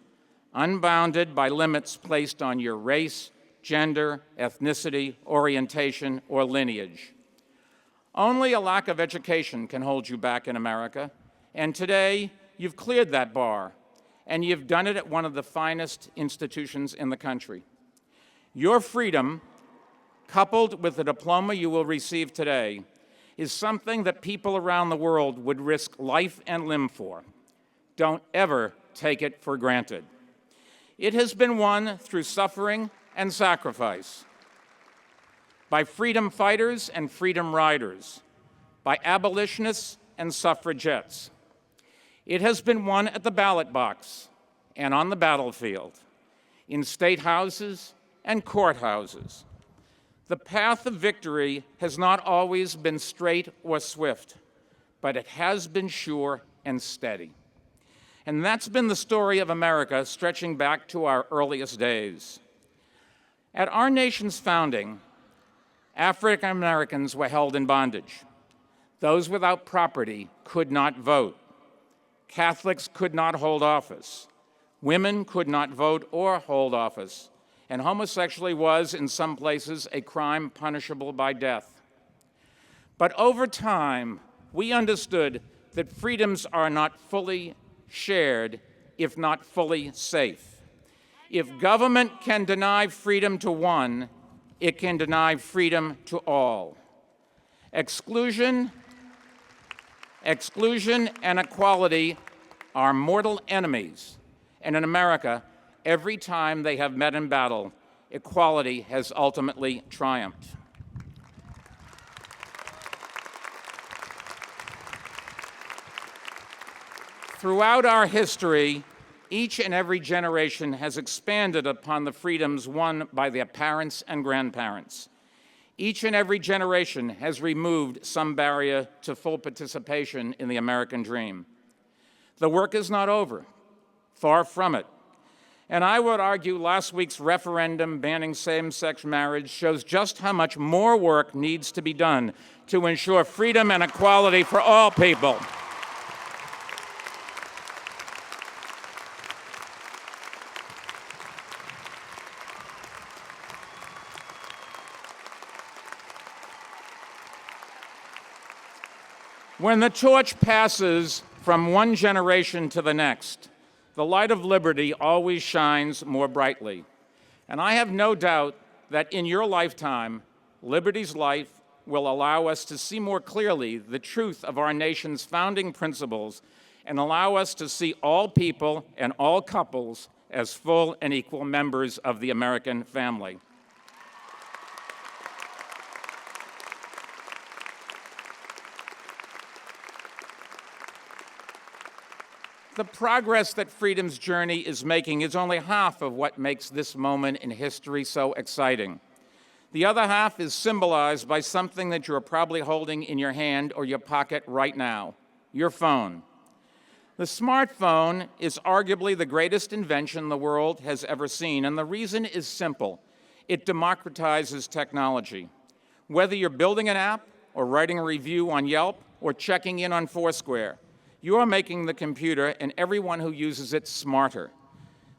unbounded by limits placed on your race, gender, ethnicity, orientation, or lineage. Only a lack of education can hold you back in America, and today you've cleared that bar, and you've done it at one of the finest institutions in the country. Your freedom, coupled with the diploma you will receive today, is something that people around the world would risk life and limb for. Don't ever take it for granted. It has been won through suffering and sacrifice, by freedom fighters and freedom riders, by abolitionists and suffragettes. It has been won at the ballot box and on the battlefield, in state houses and courthouses. The path of victory has not always been straight or swift, but it has been sure and steady. And that's been the story of America stretching back to our earliest days. At our nation's founding, African Americans were held in bondage. Those without property could not vote. Catholics could not hold office. Women could not vote or hold office. And homosexuality was, in some places, a crime punishable by death. But over time, we understood that freedoms are not fully shared, if not fully safe. If government can deny freedom to one, it can deny freedom to all. Exclusion and equality are mortal enemies, and in America, every time they have met in battle, equality has ultimately triumphed. Throughout our history, each and every generation has expanded upon the freedoms won by their parents and grandparents. Each and every generation has removed some barrier to full participation in the American dream. The work is not over, far from it. And I would argue last week's referendum banning same-sex marriage shows just how much more work needs to be done to ensure freedom and equality for all people. When the torch passes from one generation to the next, the light of liberty always shines more brightly. And I have no doubt that in your lifetime, liberty's light will allow us to see more clearly the truth of our nation's founding principles and allow us to see all people and all couples as full and equal members of the American family. The progress that freedom's journey is making is only half of what makes this moment in history so exciting. The other half is symbolized by something that you're probably holding in your hand or your pocket right now, your phone. The smartphone is arguably the greatest invention the world has ever seen, and the reason is simple. It democratizes technology. Whether you're building an app or writing a review on Yelp or checking in on Foursquare, you are making the computer and everyone who uses it smarter.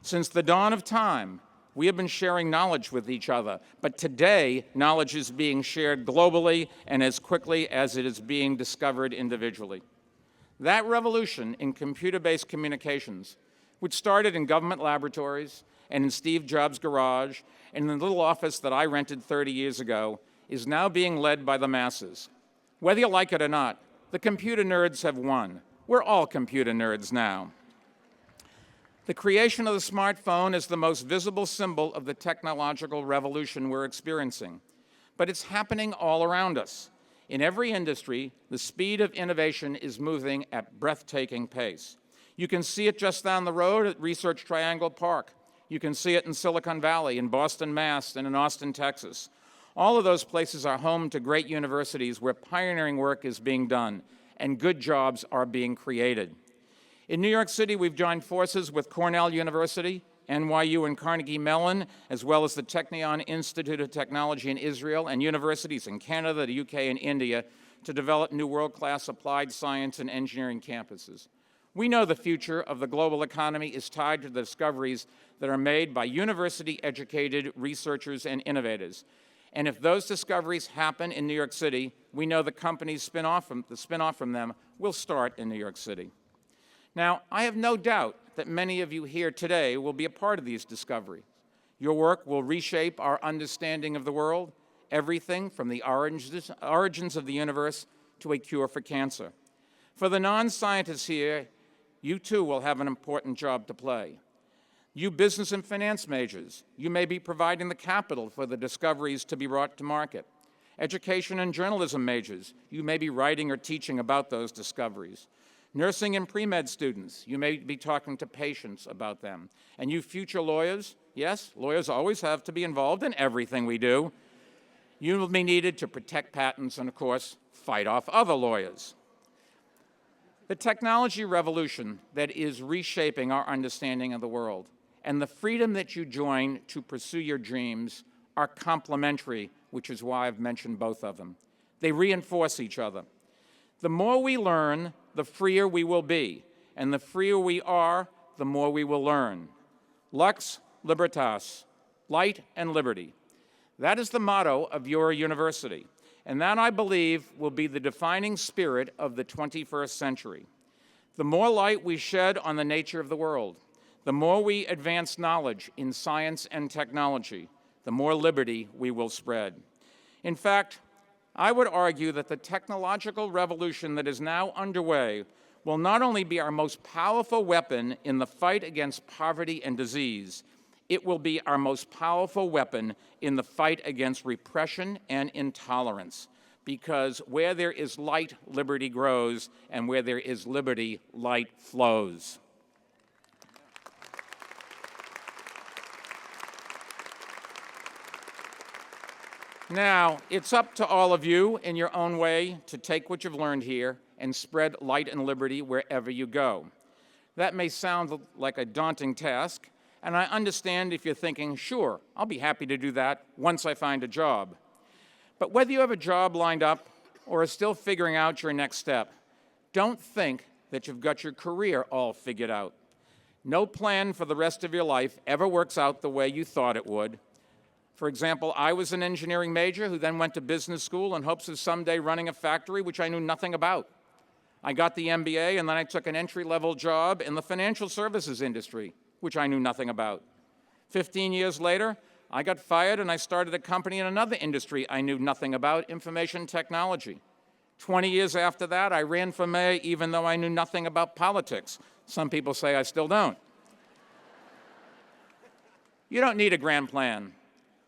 Since the dawn of time, we have been sharing knowledge with each other, but today, knowledge is being shared globally and as quickly as it is being discovered individually. That revolution in computer-based communications, which started in government laboratories and in Steve Jobs' garage and in the little office that I rented 30 years ago, is now being led by the masses. Whether you like it or not, the computer nerds have won. We're all computer nerds now. The creation of the smartphone is the most visible symbol of the technological revolution we're experiencing. But it's happening all around us. In every industry, the speed of innovation is moving at breathtaking pace. You can see it just down the road at Research Triangle Park. You can see it in Silicon Valley, in Boston, Mass., and in Austin, Texas. All of those places are home to great universities where pioneering work is being done and good jobs are being created. In New York City, we've joined forces with Cornell University, NYU and Carnegie Mellon, as well as the Technion Institute of Technology in Israel and universities in Canada, the UK, and India to develop new world-class applied science and engineering campuses. We know the future of the global economy is tied to the discoveries that are made by university-educated researchers and innovators. And if those discoveries happen in New York City, we know the companies the spin-off from them will start in New York City. Now, I have no doubt that many of you here today will be a part of these discoveries. Your work will reshape our understanding of the world, everything from the origins of the universe to a cure for cancer. For the non-scientists here, you too will have an important job to play. You business and finance majors, you may be providing the capital for the discoveries to be brought to market. Education and journalism majors, you may be writing or teaching about those discoveries. Nursing and pre-med students, you may be talking to patients about them. And you future lawyers, yes, lawyers always have to be involved in everything we do. You will be needed to protect patents and, of course, fight off other lawyers. The technology revolution that is reshaping our understanding of the world and the freedom that you join to pursue your dreams are complementary, which is why I've mentioned both of them. They reinforce each other. The more we learn, the freer we will be, and the freer we are, the more we will learn. Lux Libertas, light and liberty. That is the motto of your university, and that, I believe, will be the defining spirit of the 21st century. The more light we shed on the nature of the world, the more we advance knowledge in science and technology, the more liberty we will spread. In fact, I would argue that the technological revolution that is now underway will not only be our most powerful weapon in the fight against poverty and disease, it will be our most powerful weapon in the fight against repression and intolerance. Because where there is light, liberty grows, and where there is liberty, light flows. Now, it's up to all of you in your own way to take what you've learned here and spread light and liberty wherever you go. That may sound like a daunting task, and I understand if you're thinking, sure, I'll be happy to do that once I find a job. But whether you have a job lined up or are still figuring out your next step, don't think that you've got your career all figured out. No plan for the rest of your life ever works out the way you thought it would. For example, I was an engineering major who then went to business school in hopes of someday running a factory which I knew nothing about. I got the MBA, and then I took an entry-level job in the financial services industry, which I knew nothing about. 15 years later, I got fired and I started a company in another industry I knew nothing about, information technology. 20 years after that, I ran for mayor even though I knew nothing about politics. Some people say I still don't. You don't need a grand plan.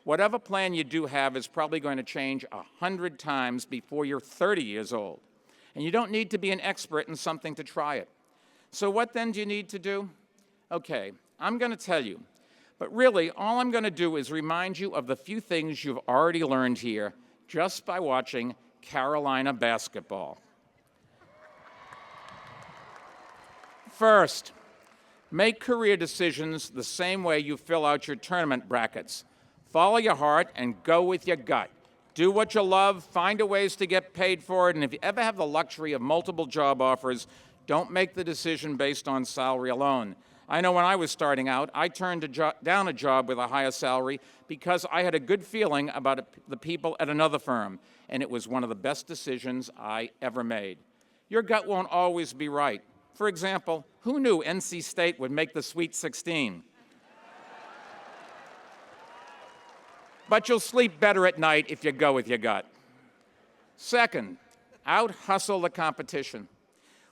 Whatever plan you do have is probably going to change 100 times before you're 30 years old. And you don't need to be an expert in something to try it. So what then do you need to do? Okay, I'm going to tell you. But really, all I'm going to do is remind you of the few things you've already learned here just by watching Carolina basketball. First, make career decisions the same way you fill out your tournament brackets. Follow your heart and go with your gut. Do what you love, find a ways to get paid for it, and if you ever have the luxury of multiple job offers, don't make the decision based on salary alone. I know when I was starting out, I turned down a job with a higher salary because I had a good feeling about the people at another firm, and it was one of the best decisions I ever made. Your gut won't always be right. For example, who knew NC State would make the Sweet 16? But you'll sleep better at night if you go with your gut. Second, out-hustle the competition.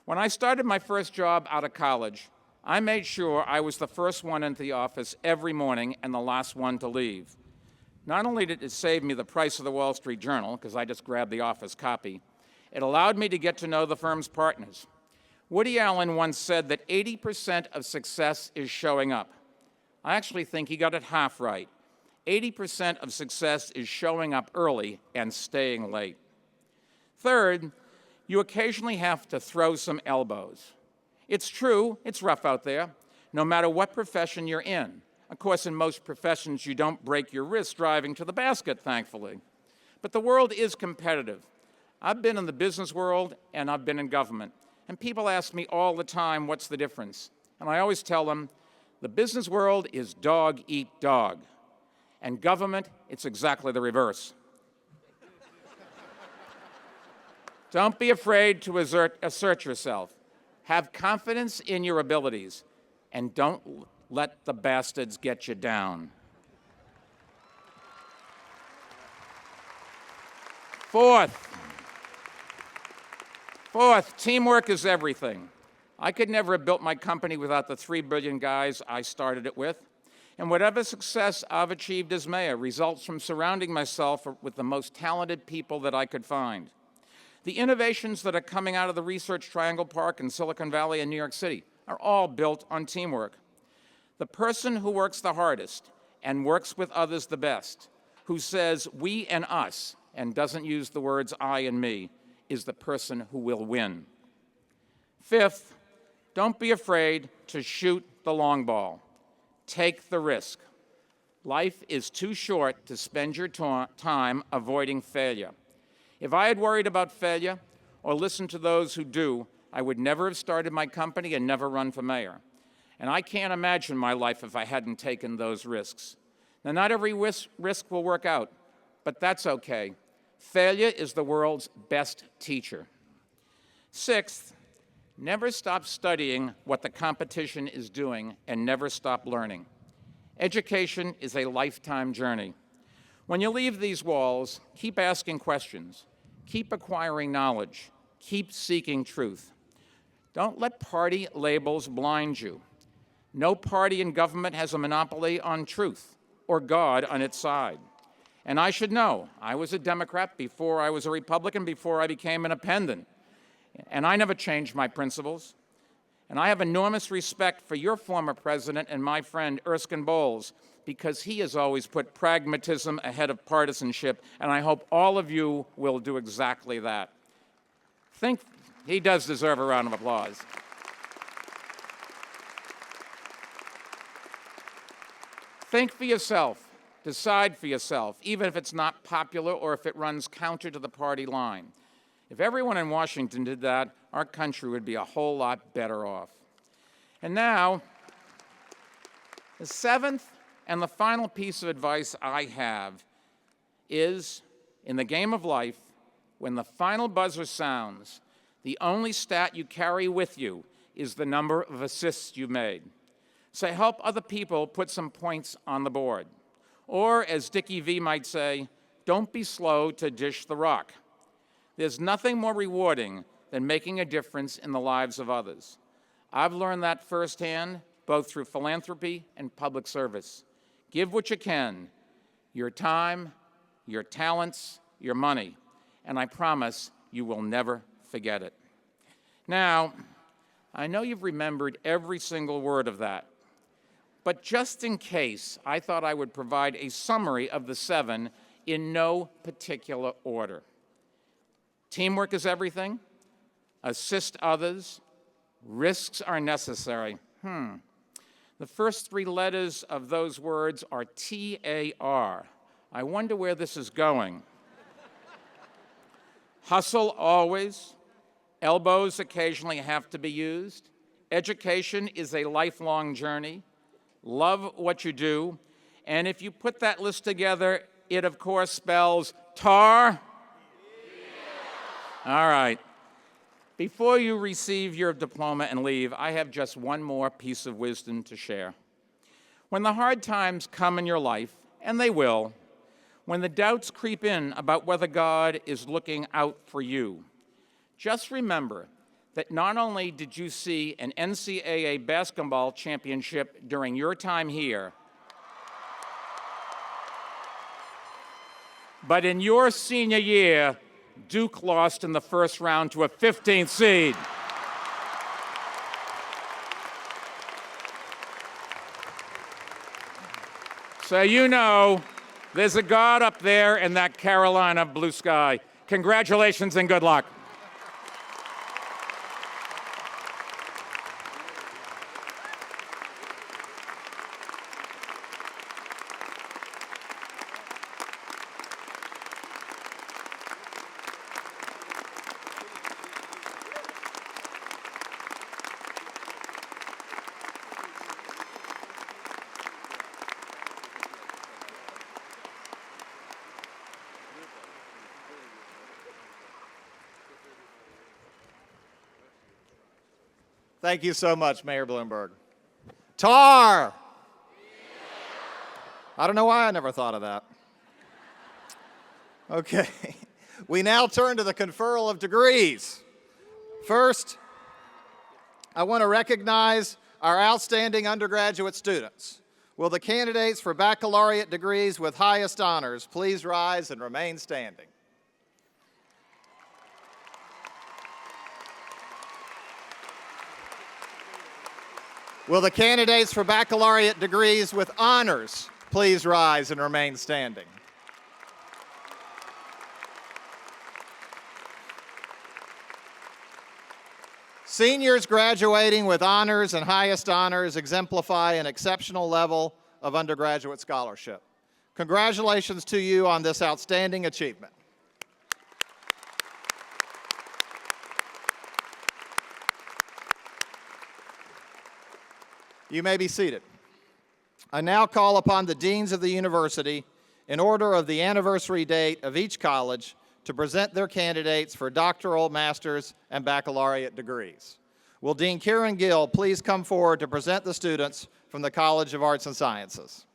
When I started my first job out of college, I made sure I was the first one into the office every morning and the last one to leave. Not only did it save me the price of the Wall Street Journal, because I just grabbed the office copy, it allowed me to get to know the firm's partners. Woody Allen once said that 80% of success is showing up. I actually think he got it half right. 80% of success is showing up early and staying late. Third, you occasionally have to throw some elbows. It's true, it's rough out there, no matter what profession you're in. Of course, in most professions, you don't break your wrist driving to the basket, thankfully. But the world is competitive. I've been in the business world and I've been in government. And people ask me all the time, what's the difference? And I always tell them, the business world is dog eat dog. And government, it's exactly the reverse. Don't be afraid to assert yourself. Have confidence in your abilities, and don't let the bastards get you down. Fourth, teamwork is everything. I could never have built my company without the 3 brilliant guys I started it with. And whatever success I've achieved as mayor results from surrounding myself with the most talented people that I could find. The innovations that are coming out of the Research Triangle Park in Silicon Valley and New York City are all built on teamwork. The person who works the hardest and works with others the best, who says we and us and doesn't use the words I and me, is the person who will win. Fifth, don't be afraid to shoot the long ball. Take the risk. Life is too short to spend your time avoiding failure. If I had worried about failure or listened to those who do, I would never have started my company and never run for mayor. And I can't imagine my life if I hadn't taken those risks. Now, not every risk will work out, but that's okay. Failure is the world's best teacher. Sixth, never stop studying what the competition is doing and never stop learning. Education is a lifetime journey. When you leave these walls, keep asking questions, keep acquiring knowledge, keep seeking truth. Don't let party labels blind you. No party in government has a monopoly on truth or God on its side. And I should know, I was a Democrat before I was a Republican, before I became an independent. And I never changed my principles. And I have enormous respect for your former president and my friend Erskine Bowles, because he has always put pragmatism ahead of partisanship, and I hope all of you will do exactly that. He does deserve a round of applause. Think for yourself. Decide for yourself, even if it's not popular or if it runs counter to the party line. If everyone in Washington did that, our country would be a whole lot better off. And now, the seventh and the final piece of advice I have is, in the game of life, when the final buzzer sounds, the only stat you carry with you is the number of assists you made. So help other people put some points on the board. Or, as Dickie V might say, don't be slow to dish the rock. There's nothing more rewarding than making a difference in the lives of others. I've learned that firsthand, both through philanthropy and public service. Give what you can, your time, your talents, your money, and I promise you will never forget it. Now, I know you've remembered every single word of that, but just in case, I thought I would provide a summary of the 7 in no particular order. Teamwork is everything. Assist others. Risks are necessary. The first 3 letters of those words are T-A-R. I wonder where this is going. Hustle always. Elbows occasionally have to be used. Education is a lifelong journey. Love what you do. And if you put that list together, it of course spells TAR. All right. Before you receive your diploma and leave, I have just one more piece of wisdom to share. When the hard times come in your life, and they will, when the doubts creep in about whether God is looking out for you, just remember that not only did you see an NCAA basketball championship during your time here, but in your senior year, Duke lost in the first round to a 15th seed. So you know, there's a God up there in that Carolina blue sky. Congratulations and good luck. Thank you so much, Mayor Bloomberg. TAR! I don't know why I never thought of that. Okay, we now turn to the conferral of degrees. First, I want to recognize our outstanding undergraduate students. Will the candidates for baccalaureate degrees with highest honors please rise and remain standing? Will the candidates for baccalaureate degrees with honors please rise and remain standing? Seniors graduating with honors and highest honors exemplify an exceptional level of undergraduate scholarship. Congratulations to you on this outstanding achievement. You may be seated. I now call upon the deans of the university, in order of the anniversary date of each college, to present their candidates for doctoral, master's, and baccalaureate degrees. Will Dean Kieran Gill please come forward to present the students from the College of Arts and Sciences?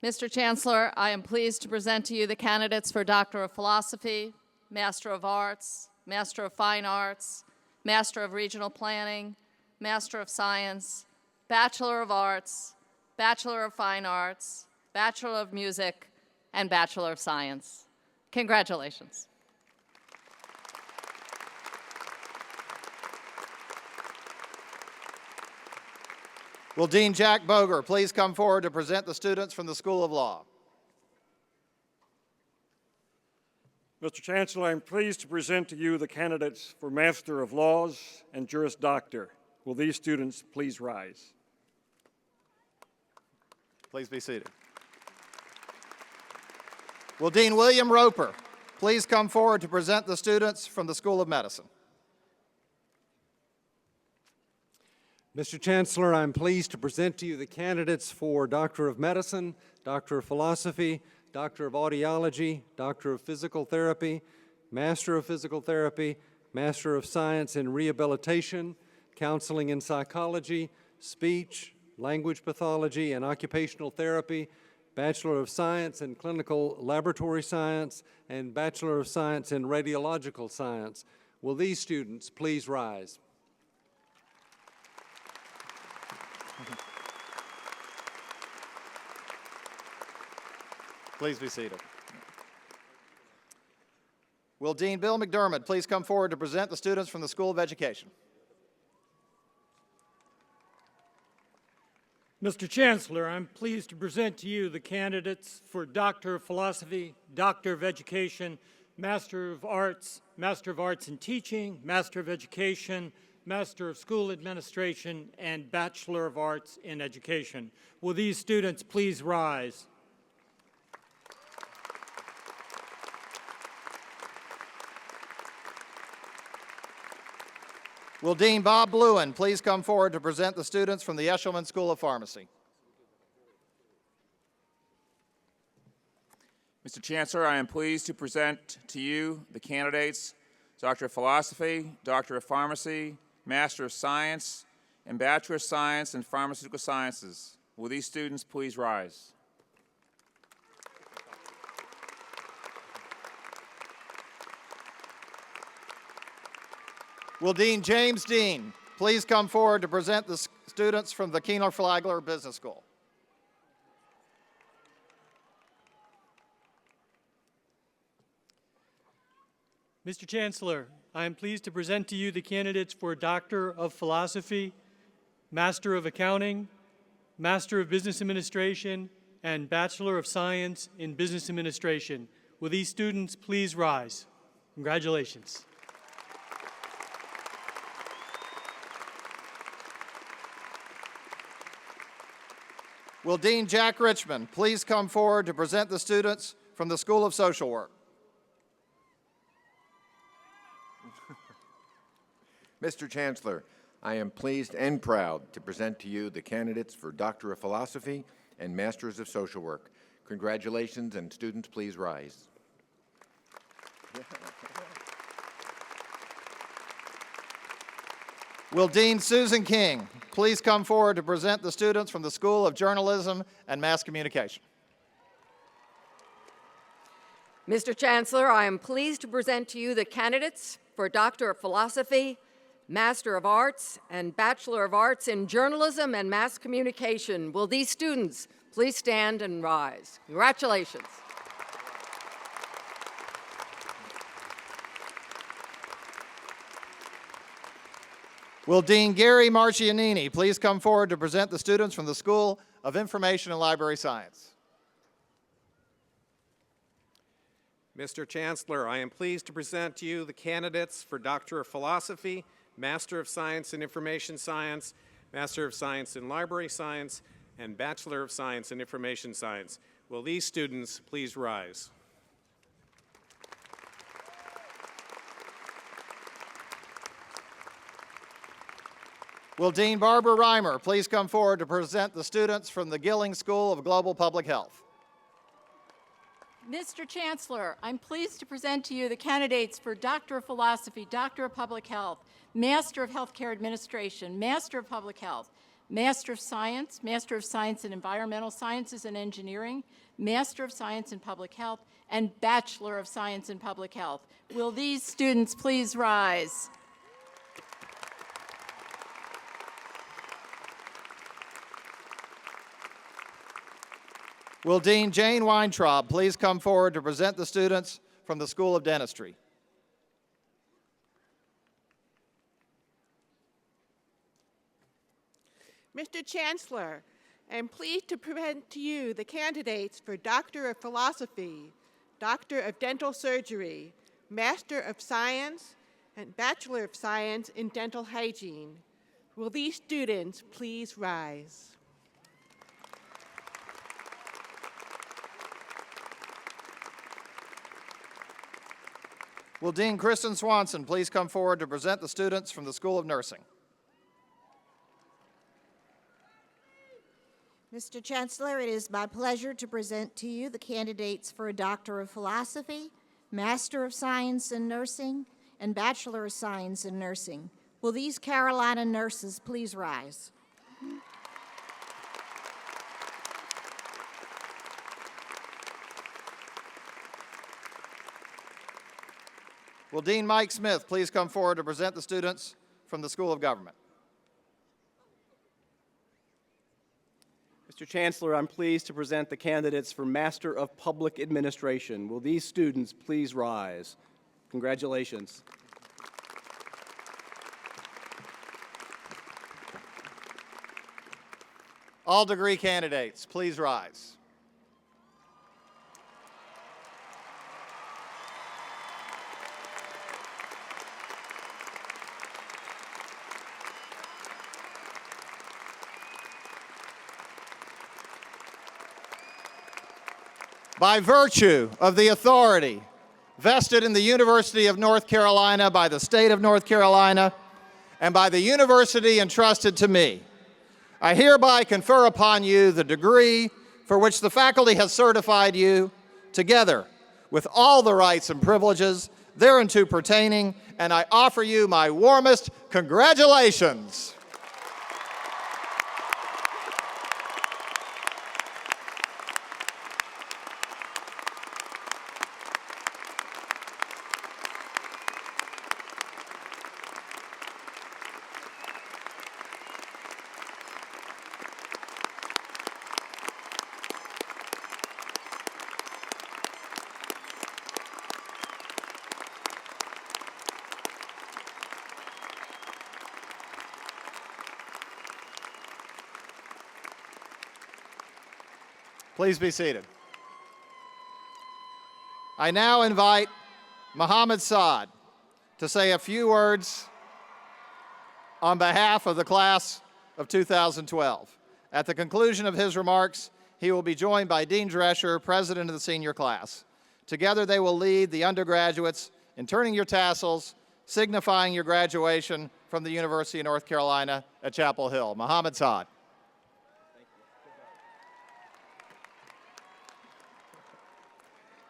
Mr. Chancellor, I am pleased to present to you the candidates for Doctor of Philosophy, Master of Arts, Master of Fine Arts, Master of Regional Planning, Master of Science, Bachelor of Arts, Bachelor of Fine Arts, Bachelor of Music, and Bachelor of Science. Congratulations. Will Dean Jack Boger please come forward to present the students from the School of Law? Mr. Chancellor, I'm pleased to present to you the candidates for Master of Laws and Juris Doctor. Will these students please rise? Please be seated. Will Dean William Roper please come forward to present the students from the School of Medicine? Mr. Chancellor, I'm pleased to present to you the candidates for Doctor of Medicine, Doctor of Philosophy, Doctor of Audiology, Doctor of Physical Therapy, Master of Physical Therapy, Master of Science in Rehabilitation, Counseling and Psychology, Speech, Language Pathology, and Occupational Therapy, Bachelor of Science in Clinical Laboratory Science, and Bachelor of Science in Radiological Science. Will these students please rise? Please be seated. Will Dean Bill McDermott please come forward to present the students from the School of Education? Mr. Chancellor, I'm pleased to present to you the candidates for Doctor of Philosophy, Doctor of Education, Master of Arts in Teaching, Master of Education, Master of School Administration, and Bachelor of Arts in Education. Will these students please rise? Will Dean Bob Bluen please come forward to present the students from the Eshelman School of Pharmacy? Mr. Chancellor, I am pleased to present to you the candidates, Doctor of Philosophy, Doctor of Pharmacy, Master of Science, and Bachelor of Science in Pharmaceutical Sciences. Will these students please rise? Will Dean James Dean please come forward to present the students from the Keeler-Flagler Business School? Mr. Chancellor, I am pleased to present to you the candidates for Doctor of Philosophy, Master of Accounting, Master of Business Administration, and Bachelor of Science in Business Administration. Will these students please rise? Congratulations. Will Dean Jack Richmond please come forward to present the students from the School of Social Work? Mr. Chancellor, I am pleased and proud to present to you the candidates for Doctor of Philosophy and Masters of Social Work. Congratulations, and students, please rise. Will Dean Susan King please come forward to present the students from the School of Journalism and Mass Communication? Mr. Chancellor, I am pleased to present to you the candidates for Doctor of Philosophy, Master of Arts, and Bachelor of Arts in Journalism and Mass Communication. Will these students please stand and rise? Congratulations. Will Dean Gary Marcianini please come forward to present the students from the School of Information and Library Science? Mr. Chancellor, I am pleased to present to you the candidates for Doctor of Philosophy, Master of Science in Information Science, Master of Science in Library Science, and Bachelor of Science in Information Science. Will these students please rise? Will Dean Barbara Reimer please come forward to present the students from the Gilling School of Global Public Health? Mr. Chancellor, I'm pleased to present to you the candidates for Doctor of Philosophy, Doctor of Public Health, Master of Healthcare Administration, Master of Public Health, Master of Science in Environmental Sciences and Engineering, Master of Science in Public Health, and Bachelor of Science in Public Health. Will these students please rise? Will Dean Jane Weintraub please come forward to present the students from the School of Dentistry? Mr. Mr. Chancellor, I am pleased to present to you the candidates for Doctor of Philosophy, Doctor of Dental Surgery, Master of Science, and Bachelor of Science in Dental Hygiene. Will these students please rise? Will Dean Kristen Swanson please come forward to present the students from the School of Nursing? Mr. Chancellor, it is my pleasure to present to you the candidates for a Doctor of Philosophy, Master of Science in Nursing, and Bachelor of Science in Nursing. Will these Carolina nurses please rise? Will Dean Mike Smith please come forward to present the students from the School of Government? Mr. Chancellor, I'm pleased to present the candidates for Master of Public Administration. Will these students please rise? Congratulations. All degree candidates, please rise. By virtue of the authority vested in the University of North Carolina by the state of North Carolina and by the university entrusted to me, I hereby confer upon you the degree for which the faculty has certified you, together with all the rights and privileges thereunto pertaining, and I offer you my warmest congratulations. Please be seated. I now invite Mohammed Saad to say a few words on behalf of the class of 2012. At the conclusion of his remarks, he will be joined by Dean Drescher, president of the senior class. Together they will lead the undergraduates in turning your tassels, signifying your graduation from the University of North Carolina at Chapel Hill. Mohammed Saad.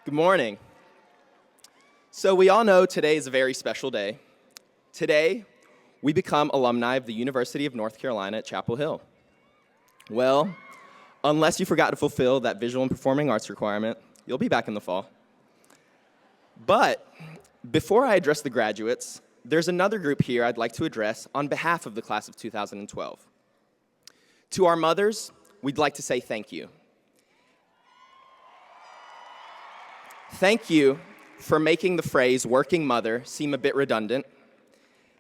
Good morning. So we all know today is a very special day. Today, we become alumni of the University of North Carolina at Chapel Hill. Well, unless you forgot to fulfill that visual and performing arts requirement, you'll be back in the fall. But before I address the graduates, there's another group here I'd like to address on behalf of the class of 2012. To our mothers, we'd like to say thank you. Thank you for making the phrase working mother seem a bit redundant.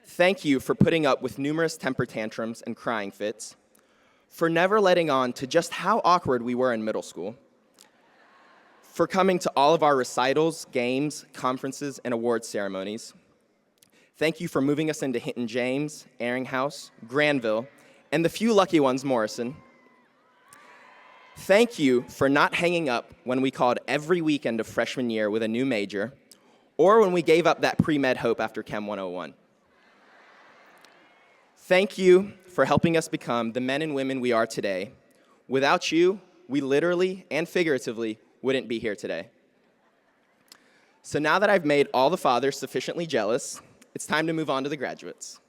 Thank you for putting up with numerous temper tantrums and crying fits, for never letting on to just how awkward we were in middle school, for coming to all of our recitals, games, conferences, and awards ceremonies. Thank you for moving us into Hinton James, Ehringhaus, Granville, and the few lucky ones, Morrison. Thank you for not hanging up when we called every weekend of freshman year with a new major, or when we gave up that pre-med hope after Chem 101. Thank you for helping us become the men and women we are today. Without you, we literally and figuratively wouldn't be here today. So now that I've made all the fathers sufficiently jealous, it's time to move on to the graduates.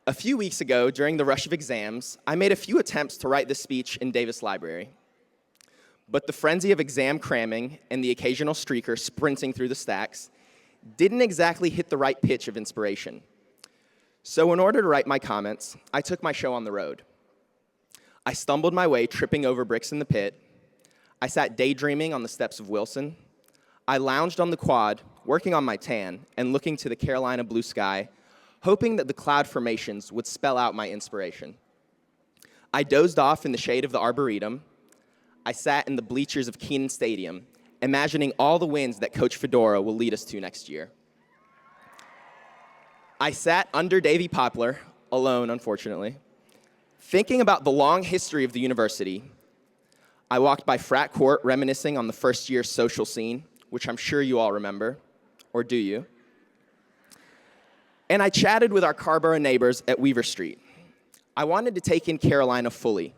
A few weeks ago, during the rush of exams, I made a few attempts to write this speech in Davis Library. But the frenzy of exam cramming and the occasional streaker sprinting through the stacks didn't exactly hit the right pitch of inspiration. So in order to write my comments, I took my show on the road. I stumbled my way, tripping over bricks in the pit. I sat daydreaming on the steps of Wilson. I lounged on the quad, working on my tan and looking to the Carolina blue sky, hoping that the cloud formations would spell out my inspiration. I dozed off in the shade of the Arboretum. I sat in the bleachers of Kenan Stadium, imagining all the wins that Coach Fedora will lead us to next year. I sat under Davy Poplar, alone, unfortunately, thinking about the long history of the university. I walked by frat court, reminiscing on the first year social scene, which I'm sure you all remember, or do you? And I chatted with our Carborough neighbors at Weaver Street. I wanted to take in Carolina fully,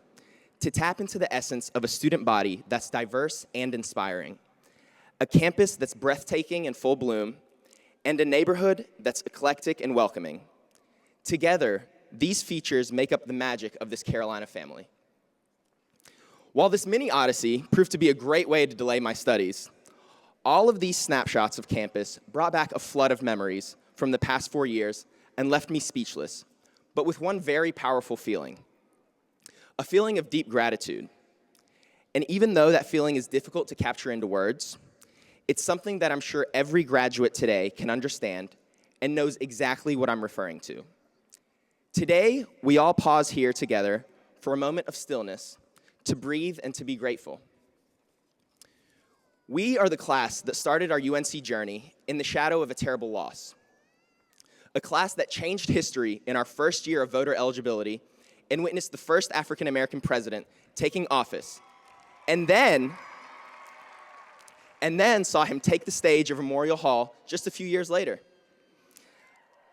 to tap into the essence of a student body that's diverse and inspiring, a campus that's breathtaking and full bloom, and a neighborhood that's eclectic and welcoming. Together, these features make up the magic of this Carolina family. While this mini odyssey proved to be a great way to delay my studies, all of these snapshots of campus brought back a flood of memories from the past 4 years and left me speechless, but with one very powerful feeling, a feeling of deep gratitude. And even though that feeling is difficult to capture into words, it's something that I'm sure every graduate today can understand and knows exactly what I'm referring to. Today, we all pause here together for a moment of stillness to breathe and to be grateful. We are the class that started our UNC journey in the shadow of a terrible loss. A class that changed history in our first year of voter eligibility and witnessed the first African-American president taking office, and then saw him take the stage of Memorial Hall just a few years later.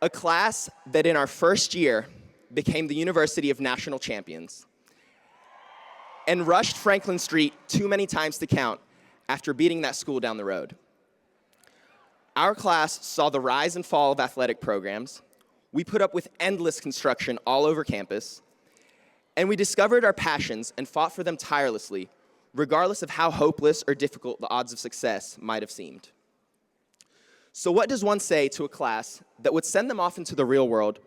A class that in our first year became the University of National Champions and rushed Franklin Street too many times to count after beating that school down the road. Our class saw the rise and fall of athletic programs. We put up with endless construction all over campus, and we discovered our passions and fought for them tirelessly, regardless of how hopeless or difficult the odds of success might have seemed. So what does one say to a class that would send them off into the real world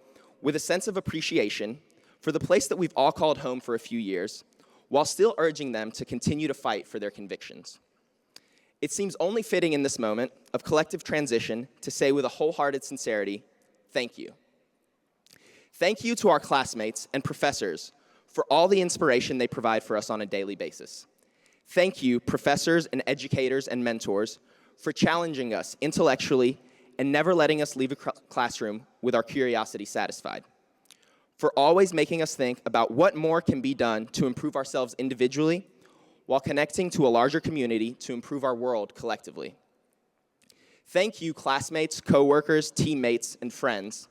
with a sense of appreciation for the place that we've all called home for a few years, while still urging them to continue to fight for their convictions? It seems only fitting in this moment of collective transition to say with a wholehearted sincerity, thank you. Thank you to our classmates and professors for all the inspiration they provide for us on a daily basis. Thank you, professors and educators and mentors, for challenging us intellectually and never letting us leave a classroom with our curiosity satisfied. For always making us think about what more can be done to improve ourselves individually while connecting to a larger community to improve our world collectively. Thank you, classmates, coworkers, teammates, and friends,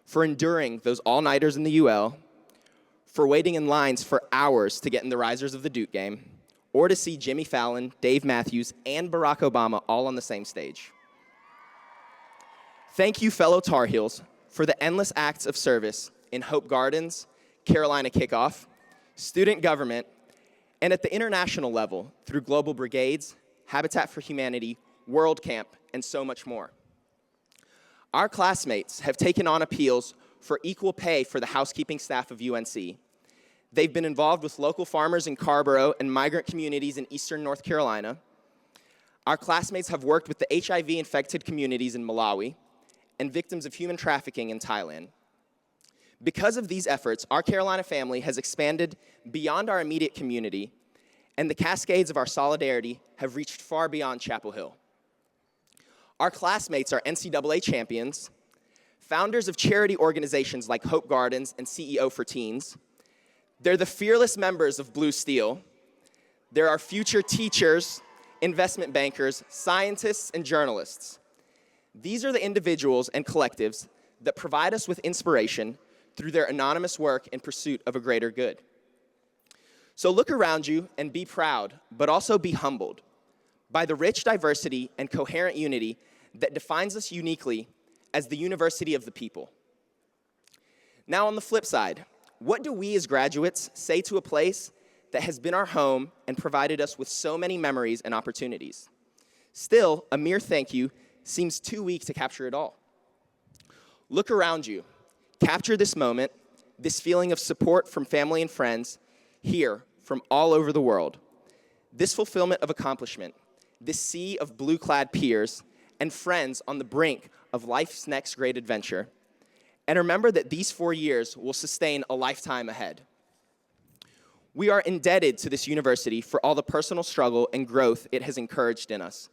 for enduring those all-nighters in the UL, for waiting in lines for hours to get in the risers of the Duke game, or to see Jimmy Fallon, Dave Matthews, and Barack Obama all on the same stage. Thank you, fellow Tar Heels, for the endless acts of service in Hope Gardens, Carolina Kickoff, student government, and at the international level through Global Brigades, Habitat for Humanity, World Camp, and so much more. Our classmates have taken on appeals for equal pay for the housekeeping staff of UNC. They've been involved with local farmers in Carborough and migrant communities in eastern North Carolina. Our classmates have worked with the HIV-infected communities in Malawi and victims of human trafficking in Thailand. Because of these efforts, our Carolina family has expanded beyond our immediate community, and the cascades of our solidarity have reached far beyond Chapel Hill. Our classmates are NCAA champions, founders of charity organizations like Hope Gardens and CEO for Teens. They're the fearless members of Blue Steel. There are future teachers, investment bankers, scientists, and journalists. These are the individuals and collectives that provide us with inspiration through their anonymous work in pursuit of a greater good. So look around you and be proud, but also be humbled by the rich diversity and coherent unity that defines us uniquely as the University of the People. Now on the flip side, what do we as graduates say to a place that has been our home and provided us with so many memories and opportunities? Still, a mere thank you seems too weak to capture it all. Look around you. Capture this moment, this feeling of support from family and friends here from all over the world. This fulfillment of accomplishment, this sea of blue-clad peers and friends on the brink of life's next great adventure. and remember that these 4 years will sustain a lifetime ahead. We are indebted to this university for all the personal struggle and growth it has encouraged in us.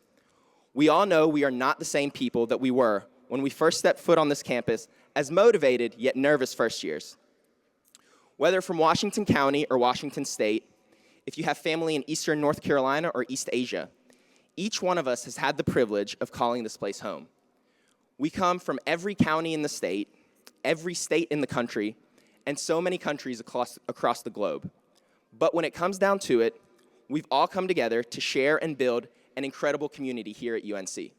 We all know we are not the same people that we were when we first stepped foot on this campus as motivated yet nervous first years. Whether from Washington County or Washington State, if you have family in Eastern North Carolina or East Asia, each one of us has had the privilege of calling this place home. We come from every county in the state, every state in the country, and so many countries across the globe. But when it comes down to it, we've all come together to share and build an incredible community here at UNC.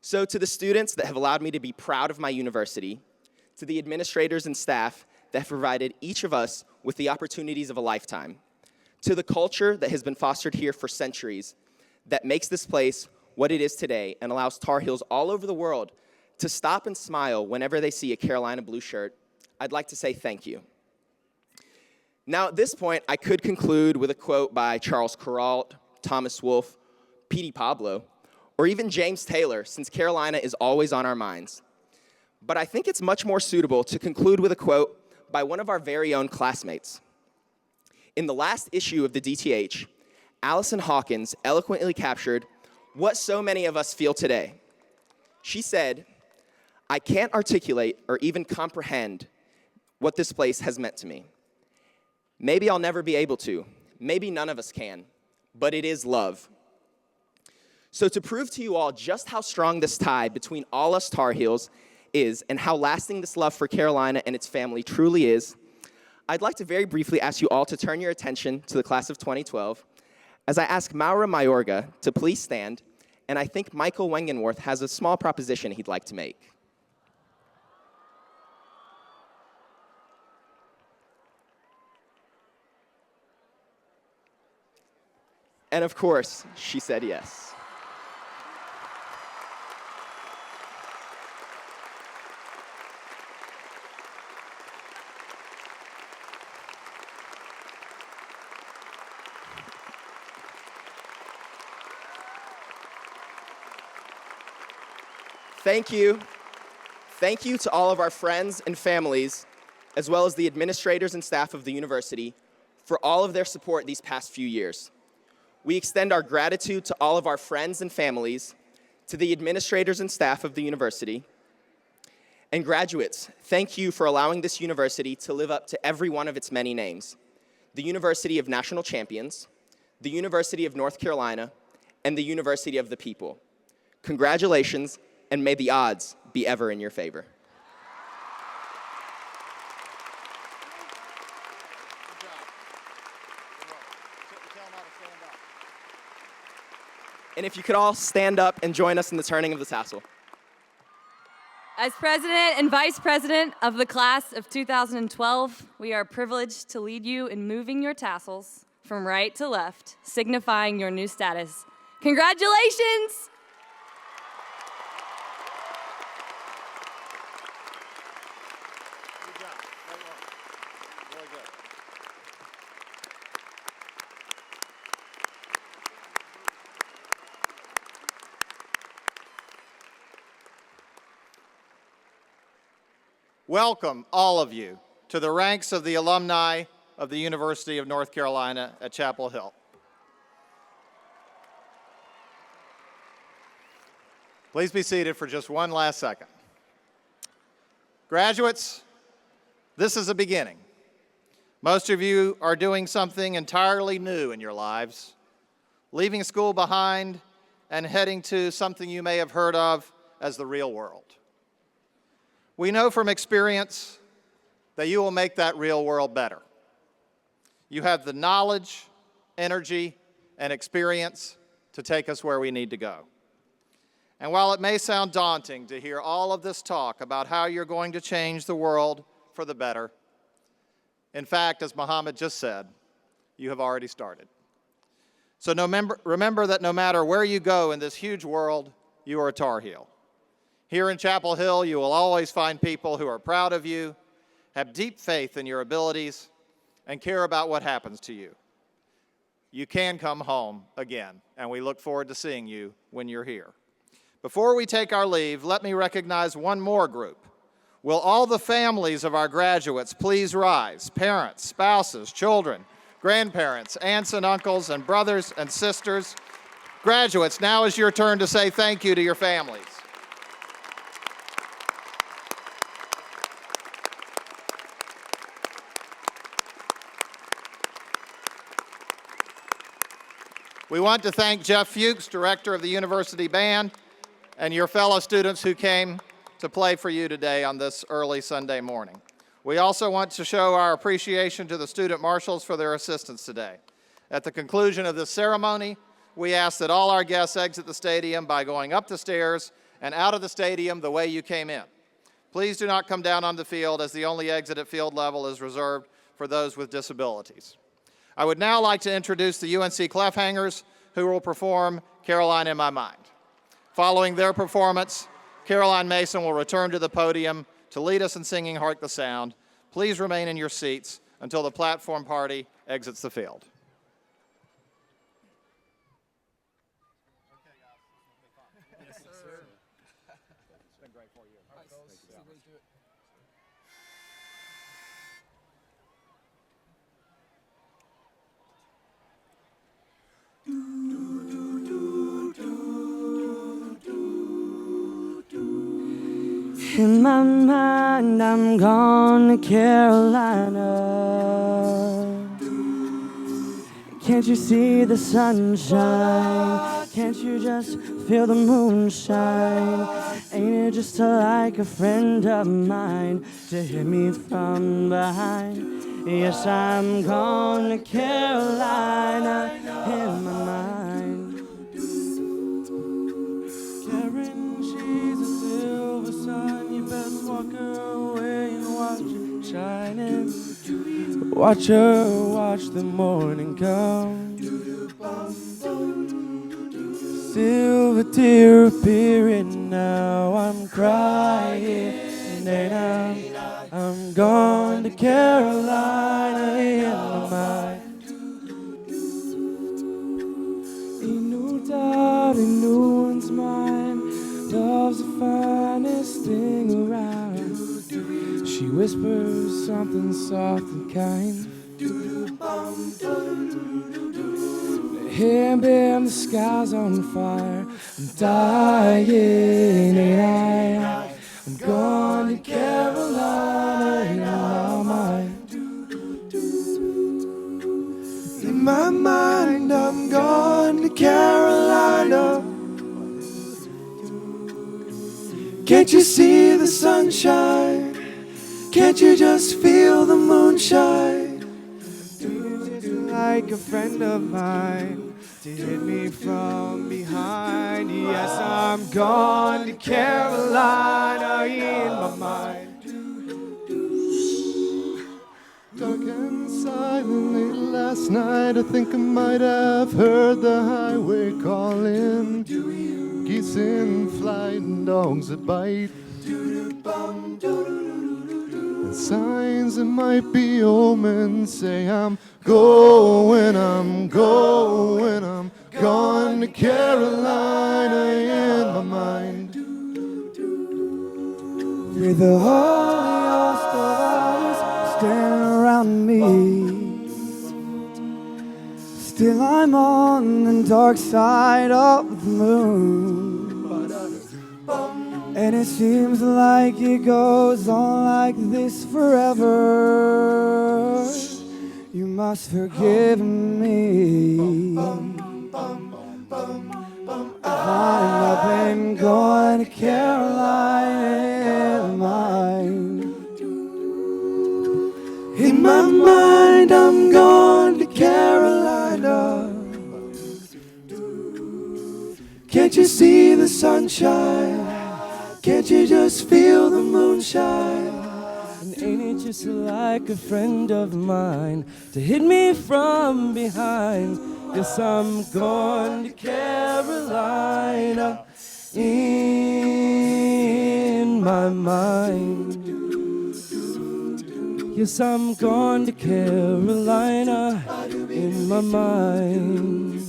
So to the students that have allowed me to be proud of my university, to the administrators and staff that have provided each of us with the opportunities of a lifetime, to the culture that has been fostered here for centuries that makes this place what it is today and allows Tar Heels all over the world to stop and smile whenever they see a Carolina blue shirt, I'd like to say thank you. Now at this point, I could conclude with a quote by Charles Kuralt, Thomas Wolfe, P.D. Pablo, or even James Taylor, since Carolina is always on our minds. But I think it's much more suitable to conclude with a quote by one of our very own classmates. In the last issue of the DTH, Allison Hawkins eloquently captured what so many of us feel today. She said, "I can't articulate or even comprehend what this place has meant to me. Maybe I'll never be able to. Maybe none of us can. But it is love." So to prove to you all just how strong this tie between all us Tar Heels is and how lasting this love for Carolina and its family truly is, I'd like to very briefly ask you all to turn your attention to the class of 2012 as I ask Maura Mayorga to please stand, and I think Michael Wengenworth has a small proposition he'd like to make. And of course, she said yes. Thank you. Thank you to all of our friends and families, as well as the administrators and staff of the university, for all of their support these past few years. We extend our gratitude to all of our friends and families, to the administrators and staff of the university, and graduates, thank you for allowing this university to live up to every one of its many names: the University of National Champions, the University of North Carolina, and the University of the People. Congratulations, and may the odds be ever in your favor. And if you could all stand up and join us in the turning of the tassel. As President and Vice President of the class of 2012, we are privileged to lead you in moving your tassels from right to left, signifying your new status. Congratulations! Good job. Really good. Welcome, all of you, to the ranks of the alumni of the University of North Carolina at Chapel Hill. Please be seated for just one last second. Graduates, this is a beginning. Most of you are doing something entirely new in your lives, leaving school behind and heading to something you may have heard of as the real world. We know from experience that you will make that real world better. You have the knowledge, energy, and experience to take us where we need to go. And while it may sound daunting to hear all of this talk about how you're going to change the world for the better, in fact, as Muhammad just said, you have already started. So remember that no matter where you go in this huge world, you are a Tar Heel. Here in Chapel Hill, you will always find people who are proud of you, have deep faith in your abilities, and care about what happens to you. You can come home again, and we look forward to seeing you when you're here. Before we take our leave, let me recognize one more group, Will all the families of our graduates please rise? Parents, spouses, children, grandparents, aunts and uncles, and brothers and sisters. Graduates, now is your turn to say thank you to your families. We want to thank Jeff Fuchs, director of the University Band, and your fellow students who came to play for you today on this early Sunday morning. We also want to show our appreciation to the student marshals for their assistance today. At the conclusion of this ceremony, we ask that all our guests exit the stadium by going up the stairs and out of the stadium the way you came in. Please do not come down on the field, as the only exit at field level is reserved for those with disabilities. I would now like to introduce the UNC Clef Hangers, who will perform Caroline in My Mind. Following their performance, Caroline Mason will return to the podium to lead us in singing Hark the Sound. Please remain in your seats until the platform party exits the field. In my mind, I'm gone to Carolina. Can't you see the sunshine? Can't you just feel the moonshine? Ain't it just like a friend of mine to hit me from behind? Yes, I'm gone to Carolina in my mind. Karen, she's a silver sun. You best walk her away and watch it shining. Watch her watch the morning come. Silver tear appearing now. I'm crying and I'm gone to Carolina in my mind. Ain't no doubt in no one's mind. Love's the finest thing around. She whispers something soft and kind. Here, bam, the sky's on fire. I'm dying, and I'm gone to Carolina in my mind. In my mind, I'm gone to Carolina. Can't you see the sunshine? Can't you just feel the moonshine? Just like a friend of mine to hit me from behind. Yes, I'm gone to Carolina in my mind. Dark and silent late last night, I think I might have heard the highway calling. Geese in flight and dogs that bite. And signs that might be omens say I'm going, I'm gone to Carolina in my mind. With the holy host of others standing around me, still I'm on the dark side of the moon. And it seems like it goes on like this forever. You must forgive me. I'm up and going to Carolina in my mind. In my mind, I'm going to Carolina. Can't you see the sunshine? Can't you just feel the moonshine? And ain't it just like a friend of mine to hit me from behind? Yes, I'm going to Carolina in my mind. Yes, I'm going to Carolina in my mind.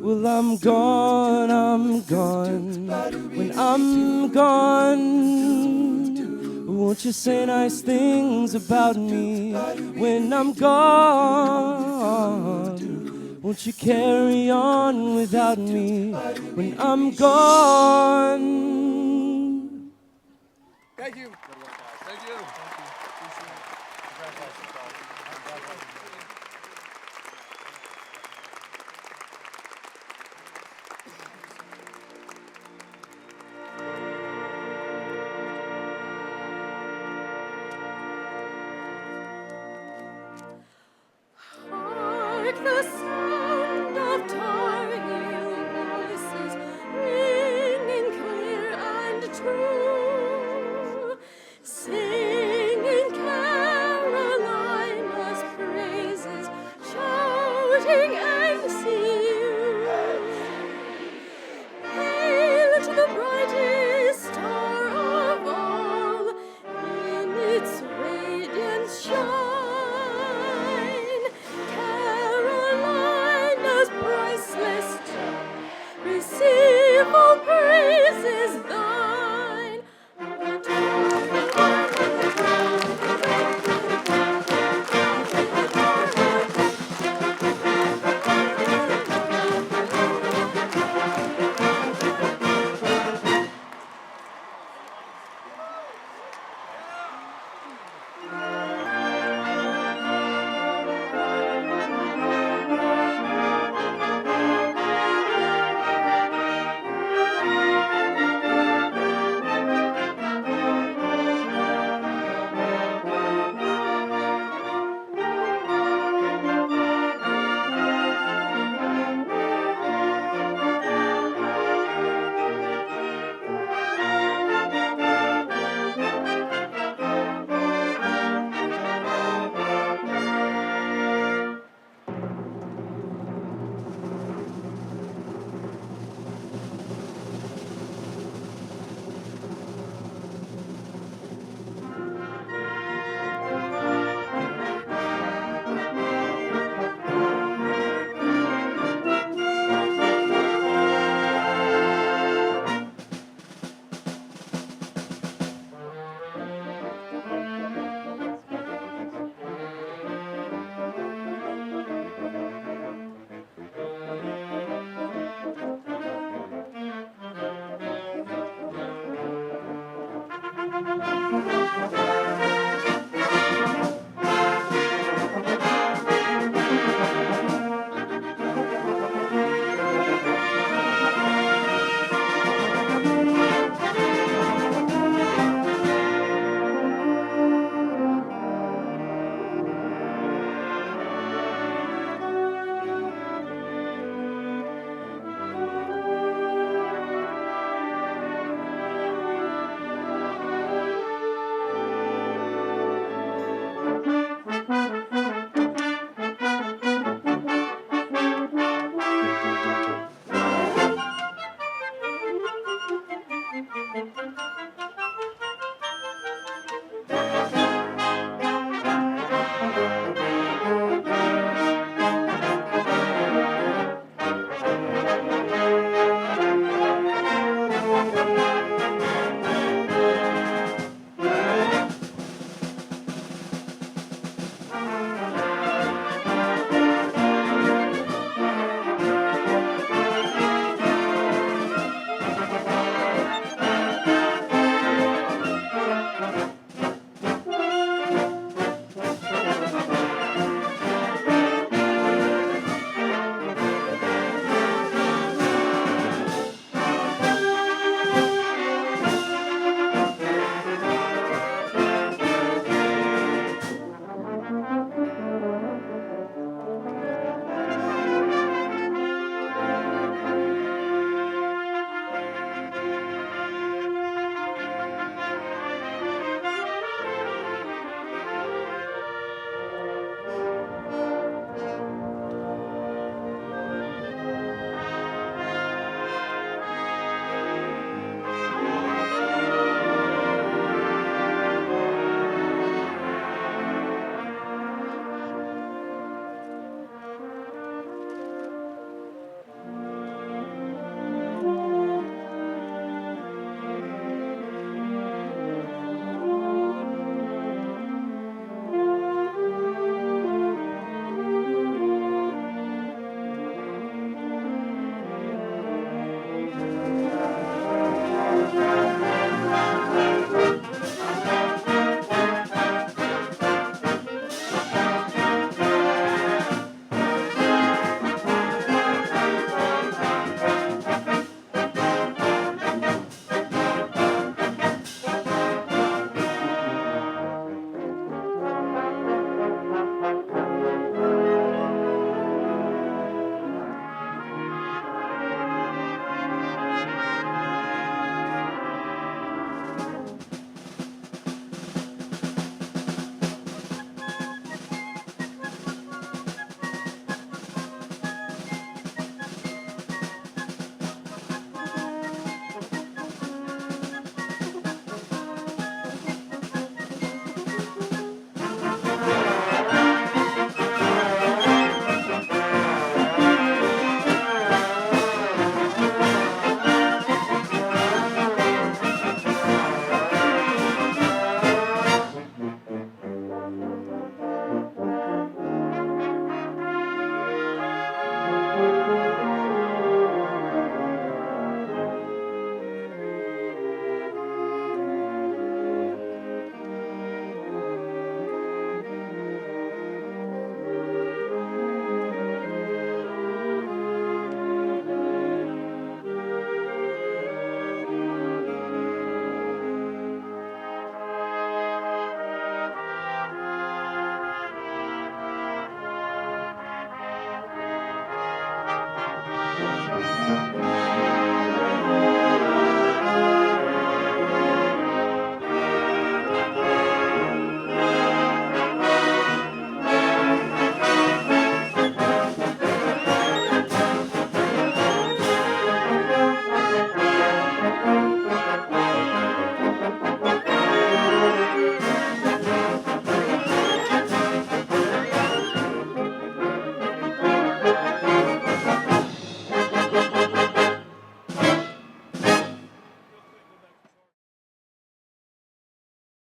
Well, I'm gone. When I'm gone, Won't you say nice things about me when I'm gone? Won't you carry on without me when I'm gone? Thank you. Thank you. Hark the sound of Tar Heel voices ringing clear and true, singing Carolina's praises, shouting